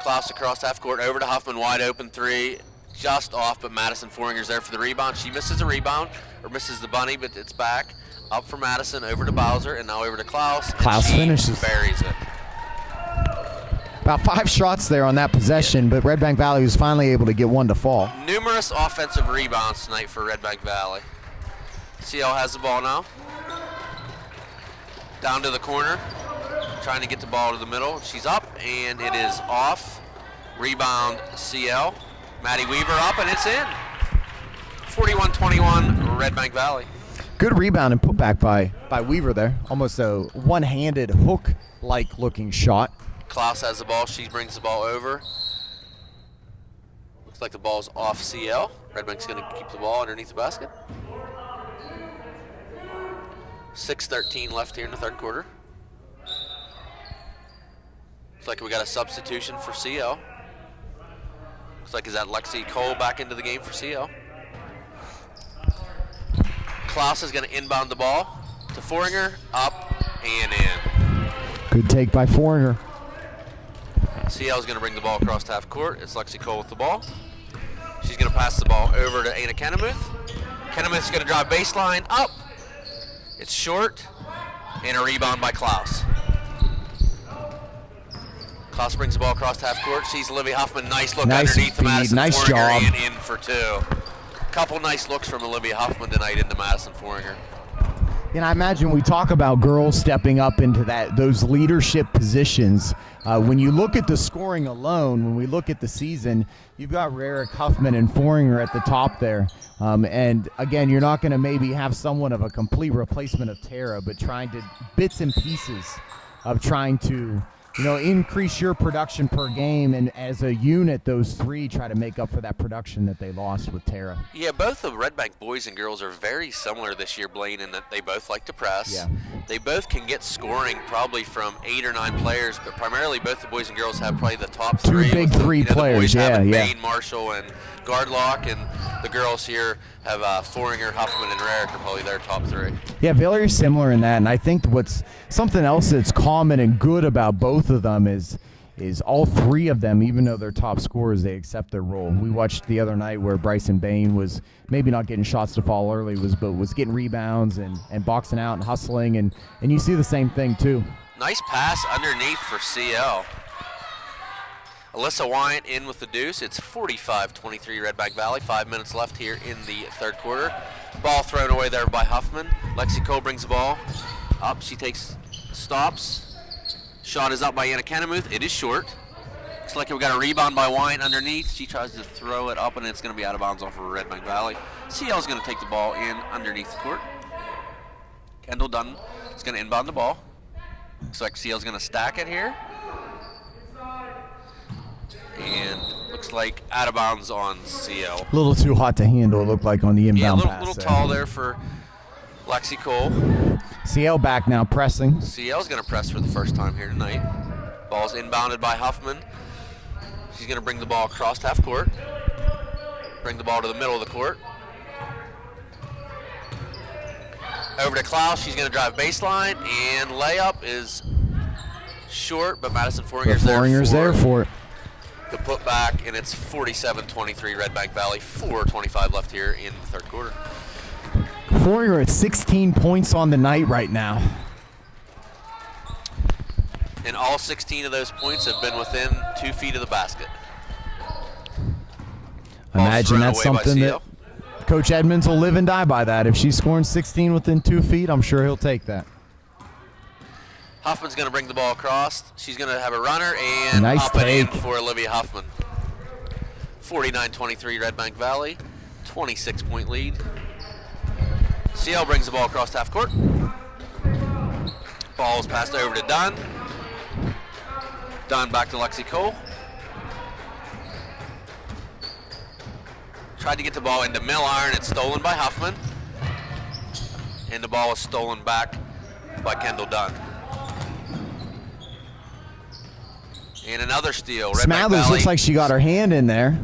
Klaus across half court, over to Huffman, wide open three. Just off, but Madison Foringer's there for the rebound. She misses the rebound, or misses the bunny, but it's back. Up for Madison, over to Bowser, and now over to Klaus. Klaus finishes. Buries it. About 5 shots there on that possession, but Redbank Valley was finally able to get one to fall. Numerous offensive rebounds tonight for Redbank Valley. CL has the ball now. Down to the corner. trying to get the ball to the middle. She's up, and it is off. Rebound, CL. Maddie Weaver up, and it's in. 41-21, Redbank Valley. Good rebound and putback by Weaver there. Almost a one-handed hook-like looking shot. Klaus has the ball. She brings the ball over. Looks like the ball's off CL. Redbank's going to keep the ball underneath the basket. 6:13 left here in the third quarter. Looks like we got a substitution for CL. Looks like is that Lexi Cole back into the game for CL. Klaus is going to inbound the ball to Foringer, up and in. Good take by Foringer. CL is going to bring the ball across half court. It's Lexi Cole with the ball. She's going to pass the ball over to Anna Kennemuth. Kennemuth's going to drive baseline, up. It's short, and a rebound by Klaus. Klaus brings the ball across half court. Sees Olivia Huffman. Nice look underneath the Madison nice Foringer job. and in for two. Couple nice looks from Olivia Huffman tonight into Madison Foringer. And I imagine we talk about girls stepping up into those leadership positions. When you look at the scoring alone, when we look at the season, you've got Rarick, Huffman, and Foringer at the top there. And again, you're not going to maybe have someone of a complete replacement of Tara, but trying to bits and pieces of trying to increase your production per game, and as a unit, those three try to make up for that production that they lost with Tara. Yeah, both the Redbank boys and girls are very similar this year, Blaine, in that they both like to press. Yeah. They both can get scoring probably from 8 or 9 players, but primarily both the boys and girls have probably the top three. Two big three players, the boys have Bain, Marshall, and Gardlock, and the girls here have Foringer, Huffman, and Rarick are probably their top three. Yeah, very similar in that, and I think what's something else that's common and good about both of them is all three of them, even though they're top scorers, they accept their role. We watched the other night where Bryson Bain was maybe not getting shots to fall early, but was getting rebounds and boxing out and hustling, and you see the same thing too. Nice pass underneath for CL. Alyssa Wyant in with the deuce. It's 45-23 Redbank Valley. 5 minutes left here in the third quarter. Ball thrown away there by Huffman. Lexi Cole brings the ball up. She stops. Shot is up by Anna Kennemuth. It is short. Looks like we got a rebound by Wyant underneath. She tries to throw it up, and it's going to be out of bounds off of Redbank Valley. CL is going to take the ball in underneath the court. Kendall Dunn is going to inbound the ball. Looks like CL is going to stack it here. And looks like out of bounds on CL. A little too hot to handle, it looked like, on the inbound pass. Yeah, a little tall there for Lexi Cole. CL back now, pressing. CL's going to press for the first time here tonight. Ball's inbounded by Huffman. She's going to bring the ball across half court. Bring the ball to the middle of the court. Over to Klaus. She's going to drive baseline, and layup is short, but Madison Foringer's there for it. The putback, and it's 47-23 Redbank Valley. 4:25 left here in the third quarter. Foringer at 16 points on the night right now. And all 16 of those points have been within 2 feet of the basket. Imagine that's something that Coach Edmonds will live and die by that. If she's scoring 16 within 2 feet, I'm sure he'll take that. Huffman's going to bring the ball across. She's going to have a runner, and nice up take. and in for Olivia Huffman. 49-23 Redbank Valley, 26-point lead. CL brings the ball across half court. Ball is passed over to Dunn. Dunn back to Lexi Cole. Tried to get the ball into Mill Iron. It's stolen by Huffman. And the ball is stolen back by Kendall Dunn. And another steal. Smathers looks like she got her hand in there.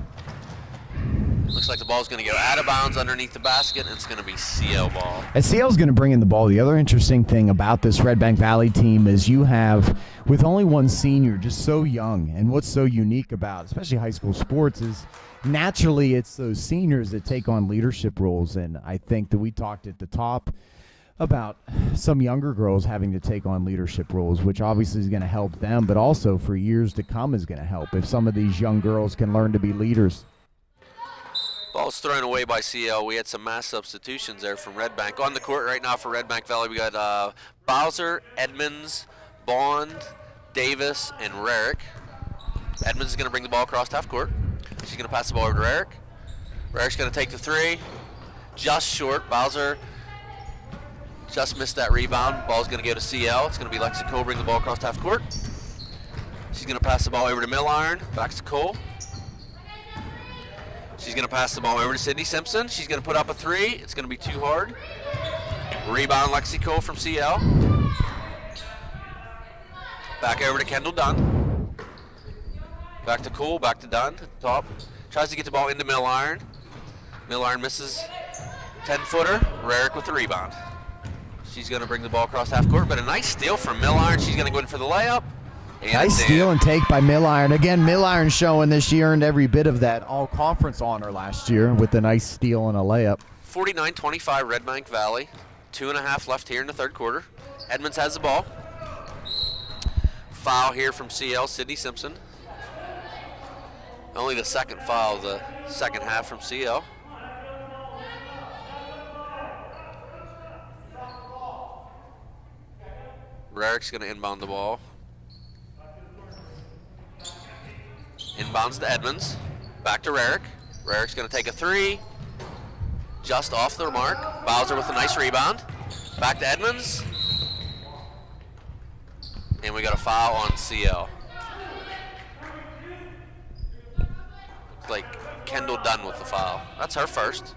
Looks like the ball's going to go out of bounds underneath the basket, and it's going to be CL ball. And CL's going to bring in the ball. The other interesting thing about this Redbank Valley team is you have, with only one senior, just so young, and what's so unique about, especially high school sports, is naturally it's those seniors that take on leadership roles. And I think that we talked at the top about some younger girls having to take on leadership roles, which obviously is going to help them, but also for years to come is going to help if some of these young girls can learn to be leaders. Ball's thrown away by CL. We had some mass substitutions there from Redbank. On the court right now for Redbank Valley, we got Bowser, Edmonds, Bond, Davis, and Rarick. Edmonds is going to bring the ball across half court. She's going to pass the ball over to Rarick. Rarick's going to take the three. Just short. Bowser just missed that rebound. Ball's going to go to CL. It's going to be Lexi Cole bring the ball across half court. She's going to pass the ball over to Milliron. Back to Cole. She's going to pass the ball over to Sydney Simpson. She's going to put up a three. It's going to be too hard. Rebound Lexi Cole from CL. Back over to Kendall Dunn. Back to Cole, back to Dunn at the top. Tries to get the ball into Milliron. Milliron misses 10-footer. Rarick with the rebound. She's going to bring the ball across half court, but a nice steal from Milliron. She's going to go in for the layup. And nice steal and take by Milliron. Again, Milliron showing this year earned every bit of that all-conference honor last year with a nice steal and a layup. 49-25 Redbank Valley. 2.5 left here in the third quarter. Edmonds has the ball. Foul here from CL, Sydney Simpson. Only the second foul of the second half from CL. Rarick's going to inbound the ball. Inbounds to Edmonds. Back to Rarick. Rarick's going to take a three. Just off the mark. Bowser with a nice rebound. Back to Edmonds. And we got a foul on CL. Looks like Kendall Dunn with the foul. That's her first.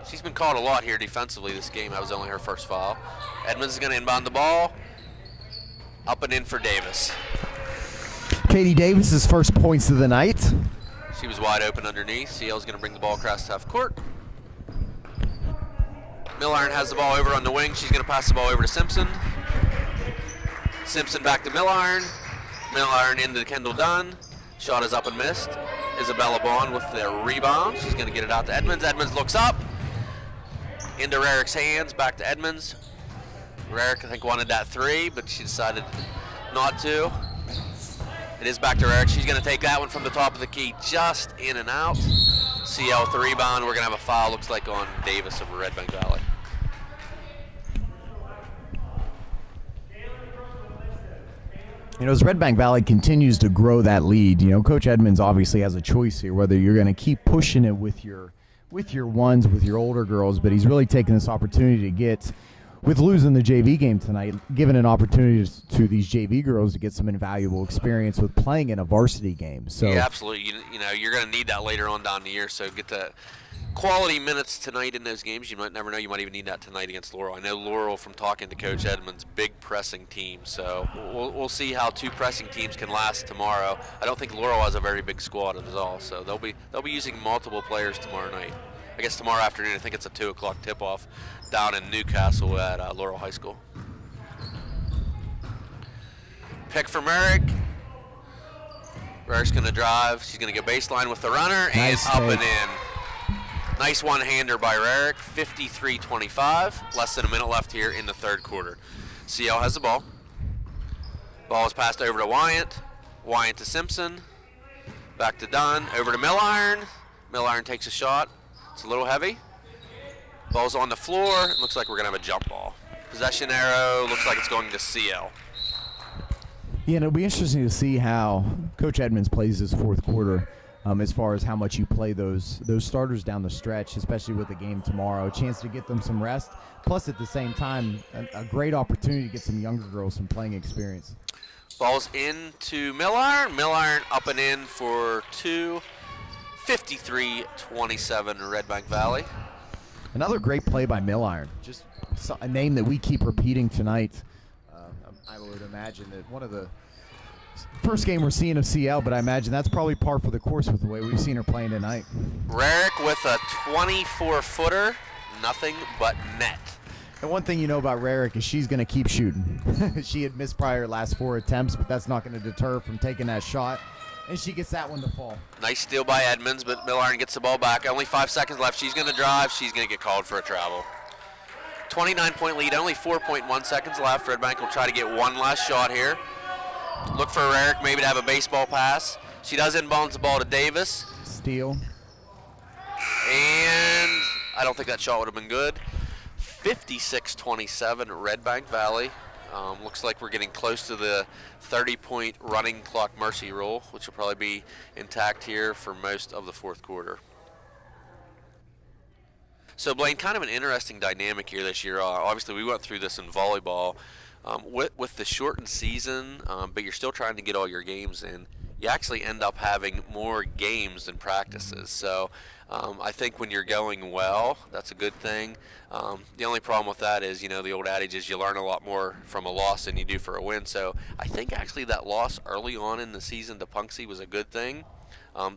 She's been called a lot here defensively this game. That was only her first foul. Edmonds is going to inbound the ball. Up and in for Davis. Katie Davis's first points of the night. She was wide open underneath. CL's going to bring the ball across half court. Milliron has the ball over on the wing. She's going to pass the ball over to Simpson. Simpson back to Milliron. Milliron into Kendall Dunn. Shot is up and missed. Isabella Bond with the rebound. She's going to get it out to Edmonds. Edmonds looks up. Into Rarick's hands. Back to Edmonds. Rarick, I think, wanted that three, but she decided not to. It is back to Rarick. She's going to take that one from the top of the key, just in and out. CL with the rebound. We're going to have a foul, looks like, on Davis of Redbank Valley. You know, as Redbank Valley continues to grow that lead, you know, Coach Edmonds obviously has a choice here, whether you're going to keep pushing it with your ones, with your older girls, but he's really taking this opportunity to get, with losing the JV game tonight, giving an opportunity to these JV girls to get some invaluable experience with playing in a varsity game. So yeah, absolutely. You know, you're going to need that later on down the year, so get the quality minutes tonight in those games. You might never know. You might even need that tonight against Laurel. I know Laurel, from talking to Coach Edmonds, big pressing team, so we'll see how two pressing teams can last tomorrow. I don't think Laurel has a very big squad at all, so they'll be using multiple players tomorrow night. I guess tomorrow afternoon. I think it's a 2 o'clock tip-off down in Newcastle at Laurel High School. Pick from Rarick. Rarick's going to drive. She's going to get baseline with the runner, nice and up take. and in. Nice one-hander by Rarick. 53-25. Less than a minute left here in the third quarter. CL has the ball. Ball is passed over to Wyant. Wyant to Simpson. Back to Dunn. Over to Milliron. Milliron takes a shot. It's a little heavy. Ball's on the floor. It looks like we're going to have a jump ball. Possession arrow. Looks like it's going to CL. Yeah, and it'll be interesting to see how Coach Edmonds plays this fourth quarter, as far as how much you play those starters down the stretch, especially with the game tomorrow. A chance to get them some rest, plus at the same time, a great opportunity to get some younger girls some playing experience. Ball's into Milliron. Milliron up and in for two. 53-27 Redbank Valley. Another great play by Milliron. Just a name that we keep repeating tonight. I would imagine that one of the first game we're seeing of CL, but I imagine that's probably par for the course with the way we've seen her playing tonight. Rarick with a 24-footer, nothing but net. And one thing you know about Rarick is she's going to keep shooting. She had missed probably her last 4 attempts, but that's not going to deter her from taking that shot. And she gets that one to fall. Nice steal by Edmonds, but Milliron gets the ball back. Only 5 seconds left. She's going to drive. She's going to get called for a travel. 29-point lead, only 4.1 seconds left. Redbank will try to get one last shot here. Look for Rarick maybe to have a baseball pass. She does inbounds the ball to Davis. Steal. And I don't think that shot would have been good. 56-27 Redbank Valley. Looks like we're getting close to the 30-point running clock mercy rule, which will probably be intact here for most of the fourth quarter. So, Blaine, kind of an interesting dynamic here this year. Obviously, we went through this in volleyball. With the shortened season, but you're still trying to get all your games in, you actually end up having more games than practices. So I think when you're going well, that's a good thing. The only problem with that is, the old adage is you learn a lot more from a loss than you do for a win. So I think actually that loss early on in the season to Punxsutawney was a good thing.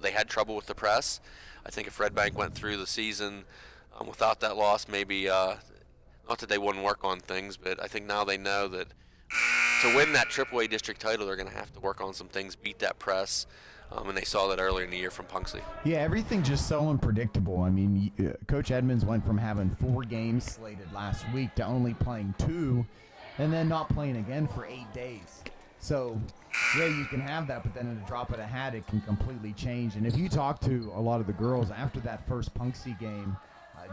They had trouble with the press. I think if Redbank went through the season without that loss, maybe not that they wouldn't work on things, but I think now they know that to win that AAA district title, they're going to have to work on some things, beat that press, and they saw that earlier in the year from Punxsutawney. Yeah, everything's just so unpredictable. I mean, Coach Edmonds went from having 4 games slated last week to only playing 2 and then not playing again for 8 days. So, yeah, you can have that, but then in a drop of a hat, it can completely change. And if you talk to a lot of the girls after that first Punxsutawney game,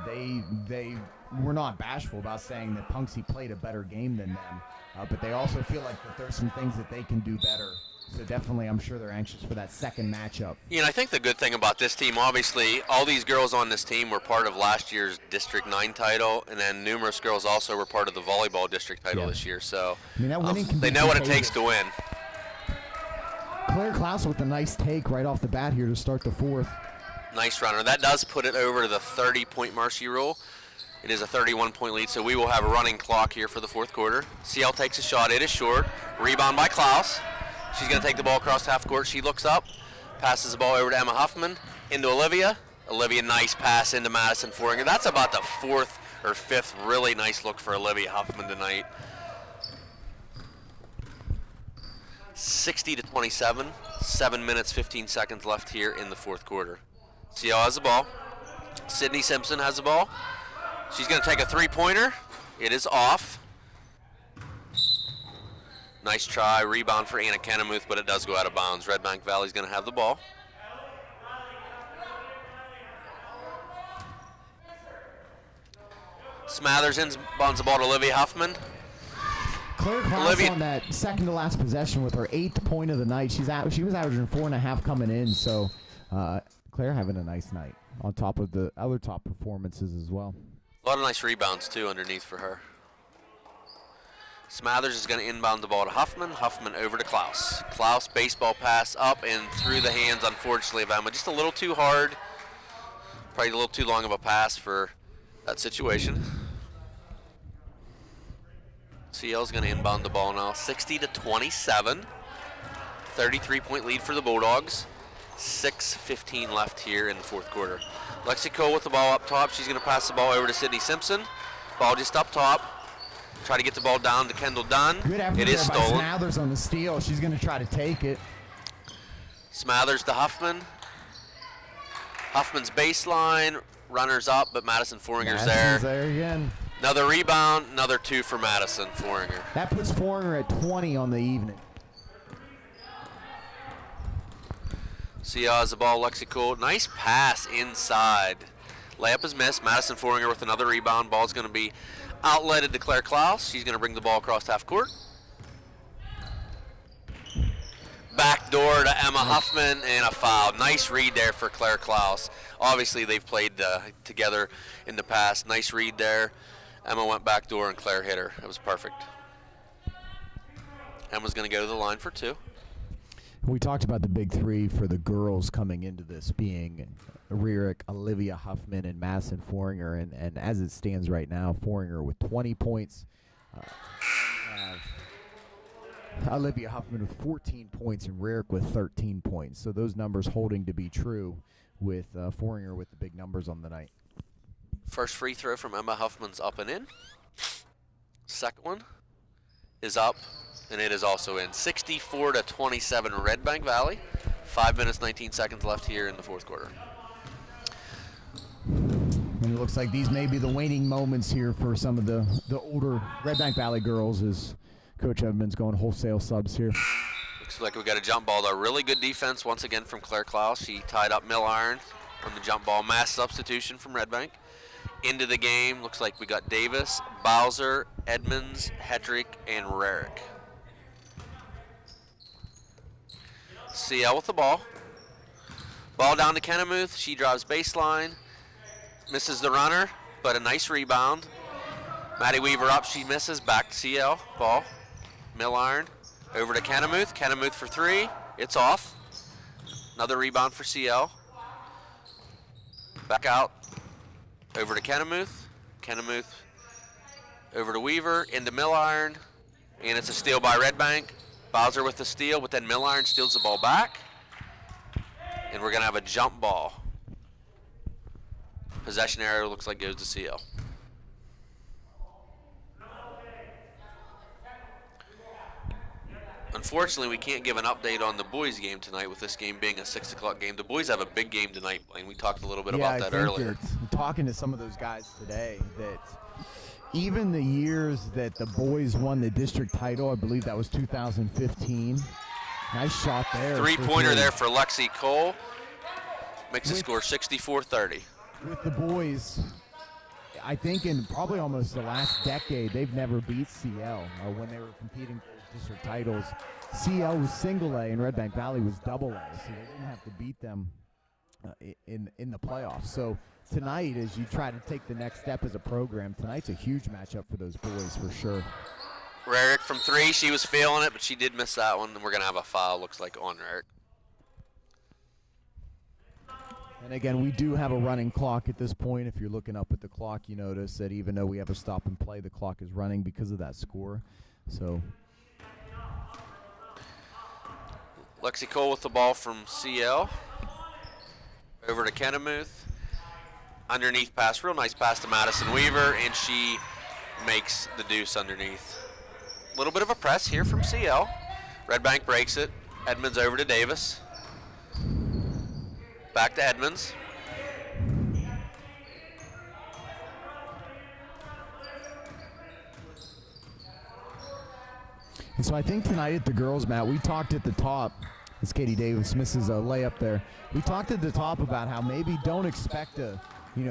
they were not bashful about saying that Punxsutawney played a better game than them, but they also feel like that there's some things that they can do better. So definitely, I'm sure they're anxious for that second matchup. I think the good thing about this team, obviously, all these girls on this team were part of last year's District 9 title, and then numerous girls also were part of the volleyball district title this year. So that winning can they know what it takes to win. Claire Klaus with a nice take right off the bat here to start the fourth. Nice runner. That does put it over to the 30-point mercy rule. It is a 31-point lead, so we will have a running clock here for the fourth quarter. CL takes a shot. It is short. Rebound by Klaus. She's going to take the ball across half court. She looks up, passes the ball over to Emma Huffman, into Olivia. Olivia, nice pass into Madison Foringer. That's about the 4th or 5th really nice look for Olivia Huffman tonight. 60-27, 7 minutes, 15 seconds left here in the fourth quarter. CL has the ball. Sydney Simpson has the ball. She's going to take a 3-pointer. It is off. Nice try. Rebound for Anna Kennemuth, but it does go out of bounds. Redbank Valley's going to have the ball. Smathers inbounds the ball to Olivia Huffman. Claire Klaus on that second to last possession with her 8th point of the night. She was averaging 4.5 coming in, so Claire having a nice night on top of the other top performances as well. A lot of nice rebounds, too, underneath for her. Smathers is going to inbound the ball to Huffman. Huffman over to Klaus. Klaus, baseball pass up and through the hands, unfortunately, of Emma. Just a little too hard. Probably a little too long of a pass for that situation. CL's going to inbound the ball now. 60-27. 33-point lead for the Bulldogs. 6:15 left here in the fourth quarter. Lexi Cole with the ball up top. She's going to pass the ball over to Sydney Simpson. Ball just up top. Try to get the ball down to Kendall Dunn. Good effort it is there stolen. By Smathers on the steal. She's going to try to take it. Smathers to Huffman. Huffman's baseline. Runners up, but Madison Foringer's there. There again. Another rebound. Another 2 for Madison Foringer. That puts Foringer at 20 on the evening. CL has the ball. Lexi Cole. Nice pass inside. Layup is missed. Madison Foringer with another rebound. Ball's going to be outletted to Claire Klaus. She's going to bring the ball across half court. Back door to Emma Huffman and a foul. Nice read there for Claire Klaus. Obviously, they've played together in the past. Nice read there. Emma went back door and Claire hit her. That was perfect. Emma's going to go to the line for 2. We talked about the big 3 for the girls coming into this being Rierick, Olivia Huffman, and Madison Foringer. And as it stands right now, Foringer with 20 points. Olivia Huffman with 14 points and Rierick with 13 points. So those numbers holding to be true with Foringer with the big numbers on the night. First free throw from Emma Huffman's up and in. Second one is up, and it is also in. 64-27 Redbank Valley. 5 minutes, 19 seconds left here in the fourth quarter. And it looks like these may be the waning moments here for some of the older Redbank Valley girls as Coach Edmonds going wholesale subs here. Looks like we got a jump ball, though. Really good defense once again from Claire Klaus. She tied up Mill Iron on the jump ball. Mass substitution from Redbank. Into the game, looks like we got Davis, Bowser, Edmonds, Hetrick, and Rarick. CL with the ball. Ball down to Kennemuth. She drives baseline. Misses the runner, but a nice rebound. Maddie Weaver up. She misses. Back to CL. Ball. Mill iron. Over to Kennemuth. Kennemuth for three. It's off. Another rebound for CL. Back out. Over to Kennemuth. Kennemuth over to Weaver. Into Mill iron. And it's a steal by Redbank. Bowser with the steal, but then Mill iron steals the ball back. And we're going to have a jump ball. Possession area looks like goes to CL. Unfortunately, we can't give an update on the boys' game tonight with this game being a 6 o'clock game. The boys have a big game tonight, Blaine. We talked a little bit about that earlier. I'm talking to some of those guys today that even the years that the boys won the district title, I believe that was 2015. Nice shot there. Three-pointer there for Lexi Cole. Makes the score 64-30. With the boys, I think in probably almost the last decade, they've never beat CL when they were competing for district titles. CL was single A and Redbank Valley was double A, so they didn't have to beat them in the playoffs. So tonight, as you try to take the next step as a program, tonight's a huge matchup for those boys for sure. Rarick from three, she was feeling it, but she did miss that one, and we're going to have a foul, looks like, on Rarick. And again, we do have a running clock at this point. If you're looking up at the clock, you notice that even though we have a stop and play, the clock is running because of that score. So Lexi Cole with the ball from CL. Over to Kennemuth. Underneath pass, real nice pass to Madison Weaver, and she makes the deuce underneath. A little bit of a press here from CL. Redbank breaks it. Edmonds over to Davis. Back to Edmonds. And so I think tonight at the girls' mat, we talked at the top, as Katie Davis misses a layup there, we talked at the top about how maybe don't expect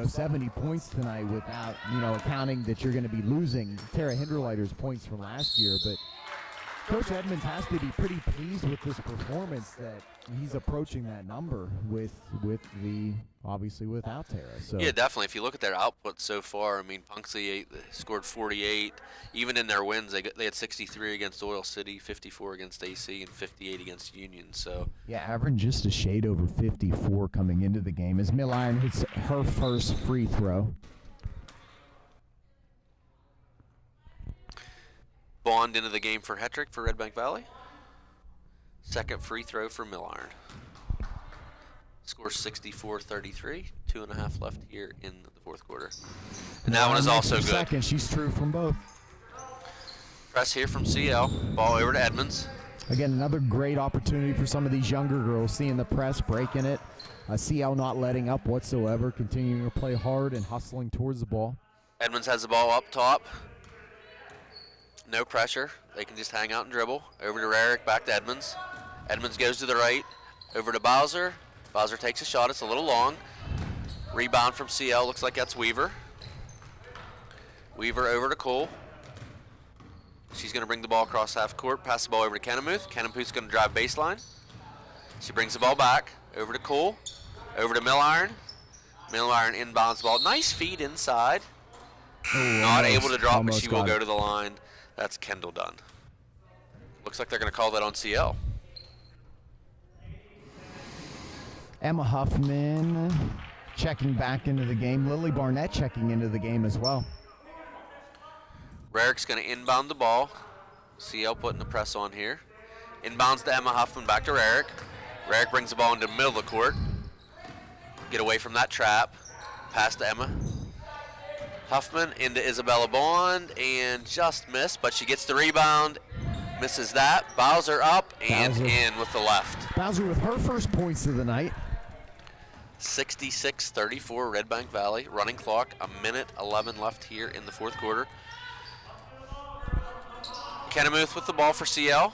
70 points tonight without, accounting that you're going to be losing Tara Hinderleiter's points from last year. But Coach Edmonds has to be pretty pleased with this performance that he's approaching that number obviously without Tara. So yeah, definitely. If you look at their output so far, I mean, Punxsutawney scored 48. Even in their wins, they had 63 against Oil City, 54 against AC, and 58 against Union. So yeah, averaging just a shade over 54 coming into the game as Milliron hits her first free throw. Bond into the game for Hetrick for Redbank Valley. Second free throw for Milliron. Score 64-33. 2.5 left here in the fourth quarter. And that one is also good. Second, she's true from both. Press here from CL. Ball over to Edmonds. Again, another great opportunity for some of these younger girls, seeing the press, breaking it. CL not letting up whatsoever, continuing to play hard and hustling towards the ball. Edmonds has the ball up top. No pressure. They can just hang out and dribble. Over to Rarick, back to Edmonds. Edmonds goes to the right. Over to Bowser. Bowser takes a shot. It's a little long. Rebound from CL. Looks like that's Weaver. Weaver over to Cole. She's going to bring the ball across half court. Pass the ball over to Kennemuth. Kennemuth's going to drive baseline. She brings the ball back. Over to Cole. Over to Milliron. Milliron inbounds the ball. Nice feed inside. Not able to drop, but she will go to the line. That's Kendall Dunn. Looks like they're going to call that on CL. Emma Huffman checking back into the game. Lily Barnett checking into the game as well. Rarick's going to inbound the ball. CL putting the press on here. Inbounds to Emma Huffman, back to Rarick. Rarick brings the ball into the middle of the court. Get away from that trap. Pass to Emma. Huffman into Isabella Bond and just missed, but she gets the rebound. Misses that. Bowser up and in with the left. Bowser with her first points of the night. 66-34 Redbank Valley. Running clock, 1:11 left here in the fourth quarter. Kennemuth with the ball for CL.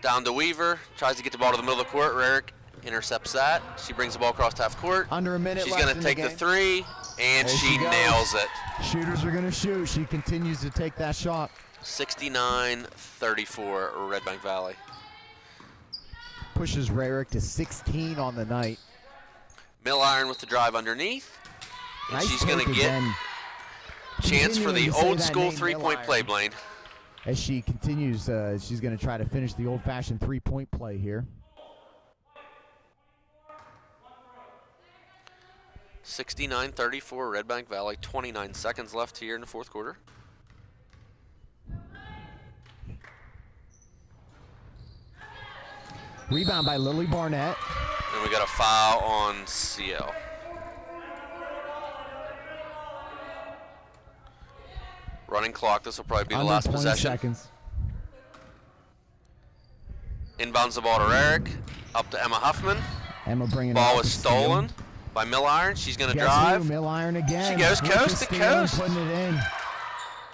Down to Weaver. Tries to get the ball to the middle of the court. Rarick intercepts that. She brings the ball across half court. Under a minute She's left going to in the take the game. three, and There she she goes. nails it. Shooters are going to shoot. She continues to take that shot. 69-34, Redbank Valley. Pushes Rarick to 16 on the night. Mill Iron with the drive underneath. And Nice she's going to take get again. chance for the Continuing to say old that school name, three-point Mill play, Iron. Blaine. As she continues, she's going to try to finish the old-fashioned three-point play here. 69-34, Redbank Valley. 29 seconds left here in the fourth quarter. Rebound by Lily Barnett. And we got a foul on CL. Running clock. This will probably be the Under last 20 possession. seconds. Inbounds the ball to Rarick. Up to Emma Huffman. Emma bringing it Ball up is to steal. stolen by Mill Iron. She's going to Guess drive. who? Mill Iron again. She goes With coast the to steal and coast. Putting it in.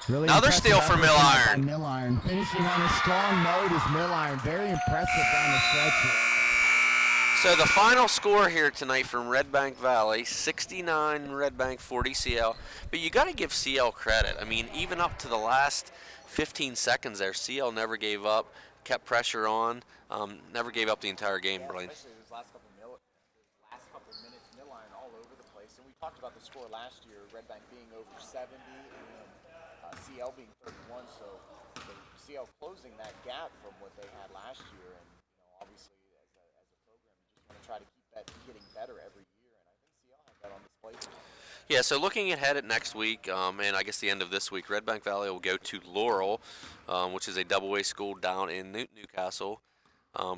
Really Another impressive steal for effort Mill tonight by Iron. Mill Iron. Finishing on a strong note is Mill Iron. Very impressive down the stretch here. So the final score here tonight from Redbank Valley, 69 Redbank, 40 CL. But you got to give CL credit. I mean, even up to the last 15 seconds there, CL never gave up, kept pressure on, never gave up the entire game, Blaine. Especially those last couple minutes, Mill Iron all over the place. And we talked about the score last year, Redbank being over 70 and CL being 31. So CL closing that gap from what they had last year. And obviously as a program, you just want to try to keep that getting better every year. And I think CL had that on display tonight. Yeah, so looking ahead at next week, and I guess the end of this week, Redbank Valley will go to Laurel, which is a double-A school down in Newcastle.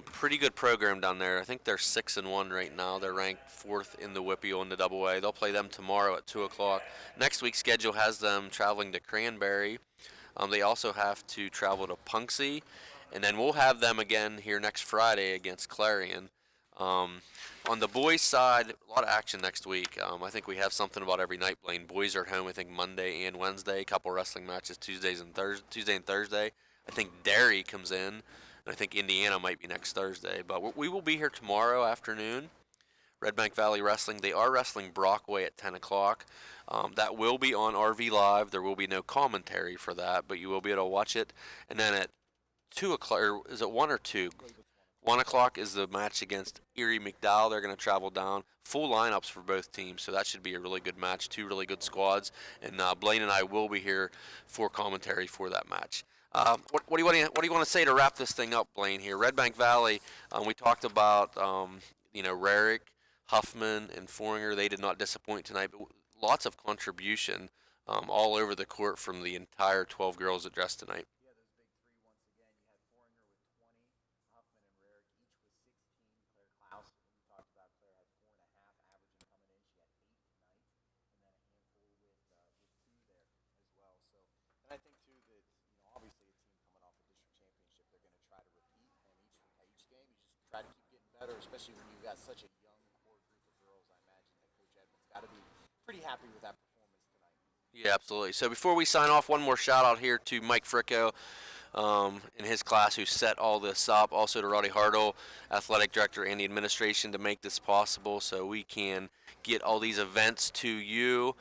Pretty good program down there. I think they're 6-1 right now. They're ranked 4th in the WPIAL in the double-A. They'll play them tomorrow at 2 o'clock. Next week's schedule has them traveling to Cranberry. They also have to travel to Punxsutawney, and then we'll have them again here next Friday against Clarion. On the boys' side, a lot of action next week. I think we have something about every night, Blaine. Boys are at home, I think, Monday and Wednesday. A couple wrestling matches Tuesday and Thursday. I think Derry comes in, and I think Indiana might be next Thursday. But we will be here tomorrow afternoon. Redbank Valley Wrestling. They are wrestling Brockway at 10 o'clock. That will be on RV Live. There will be no commentary for that, but you will be able to watch it. And then at 2 o'clock, or is it 1 or 2? 1 o'clock is the match against Erie McDowell. They're going to travel down. Full lineups for both teams, so that should be a really good match. Two really good squads, and Blaine and I will be here for commentary for that match. What do you want to say to wrap this thing up, Blaine? Here, Redbank Valley. We talked about Rarick, Huffman, and Foringer. They did not disappoint tonight, but lots of contribution all over the court from the entire 12 girls that dressed tonight. And I think too that obviously a team coming off a district championship, they're going to try to repeat. And each game, you just try to keep getting better, especially when you've got such a young core group of girls. I imagine that Coach Edmonds got to be pretty happy with that performance tonight. Yeah, absolutely. So before we sign off, one more shout out here to Mike Fricko in his class who set all this up. Also to Roddy Hartle, athletic director, and the administration to make this possible so we can get all these events to you.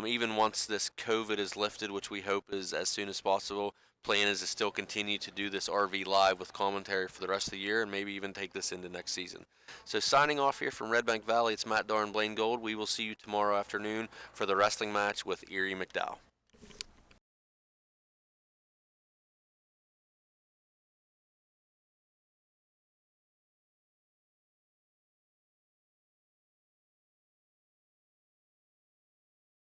Even once this COVID is lifted, which we hope is as soon as possible, plan is to still continue to do this RV Live with commentary for the rest of the year and maybe even take this into next season. So signing off here from Redbank Valley, it's Matt Darr and Blaine Gold. We will see you tomorrow afternoon for the wrestling match with Erie McDowell.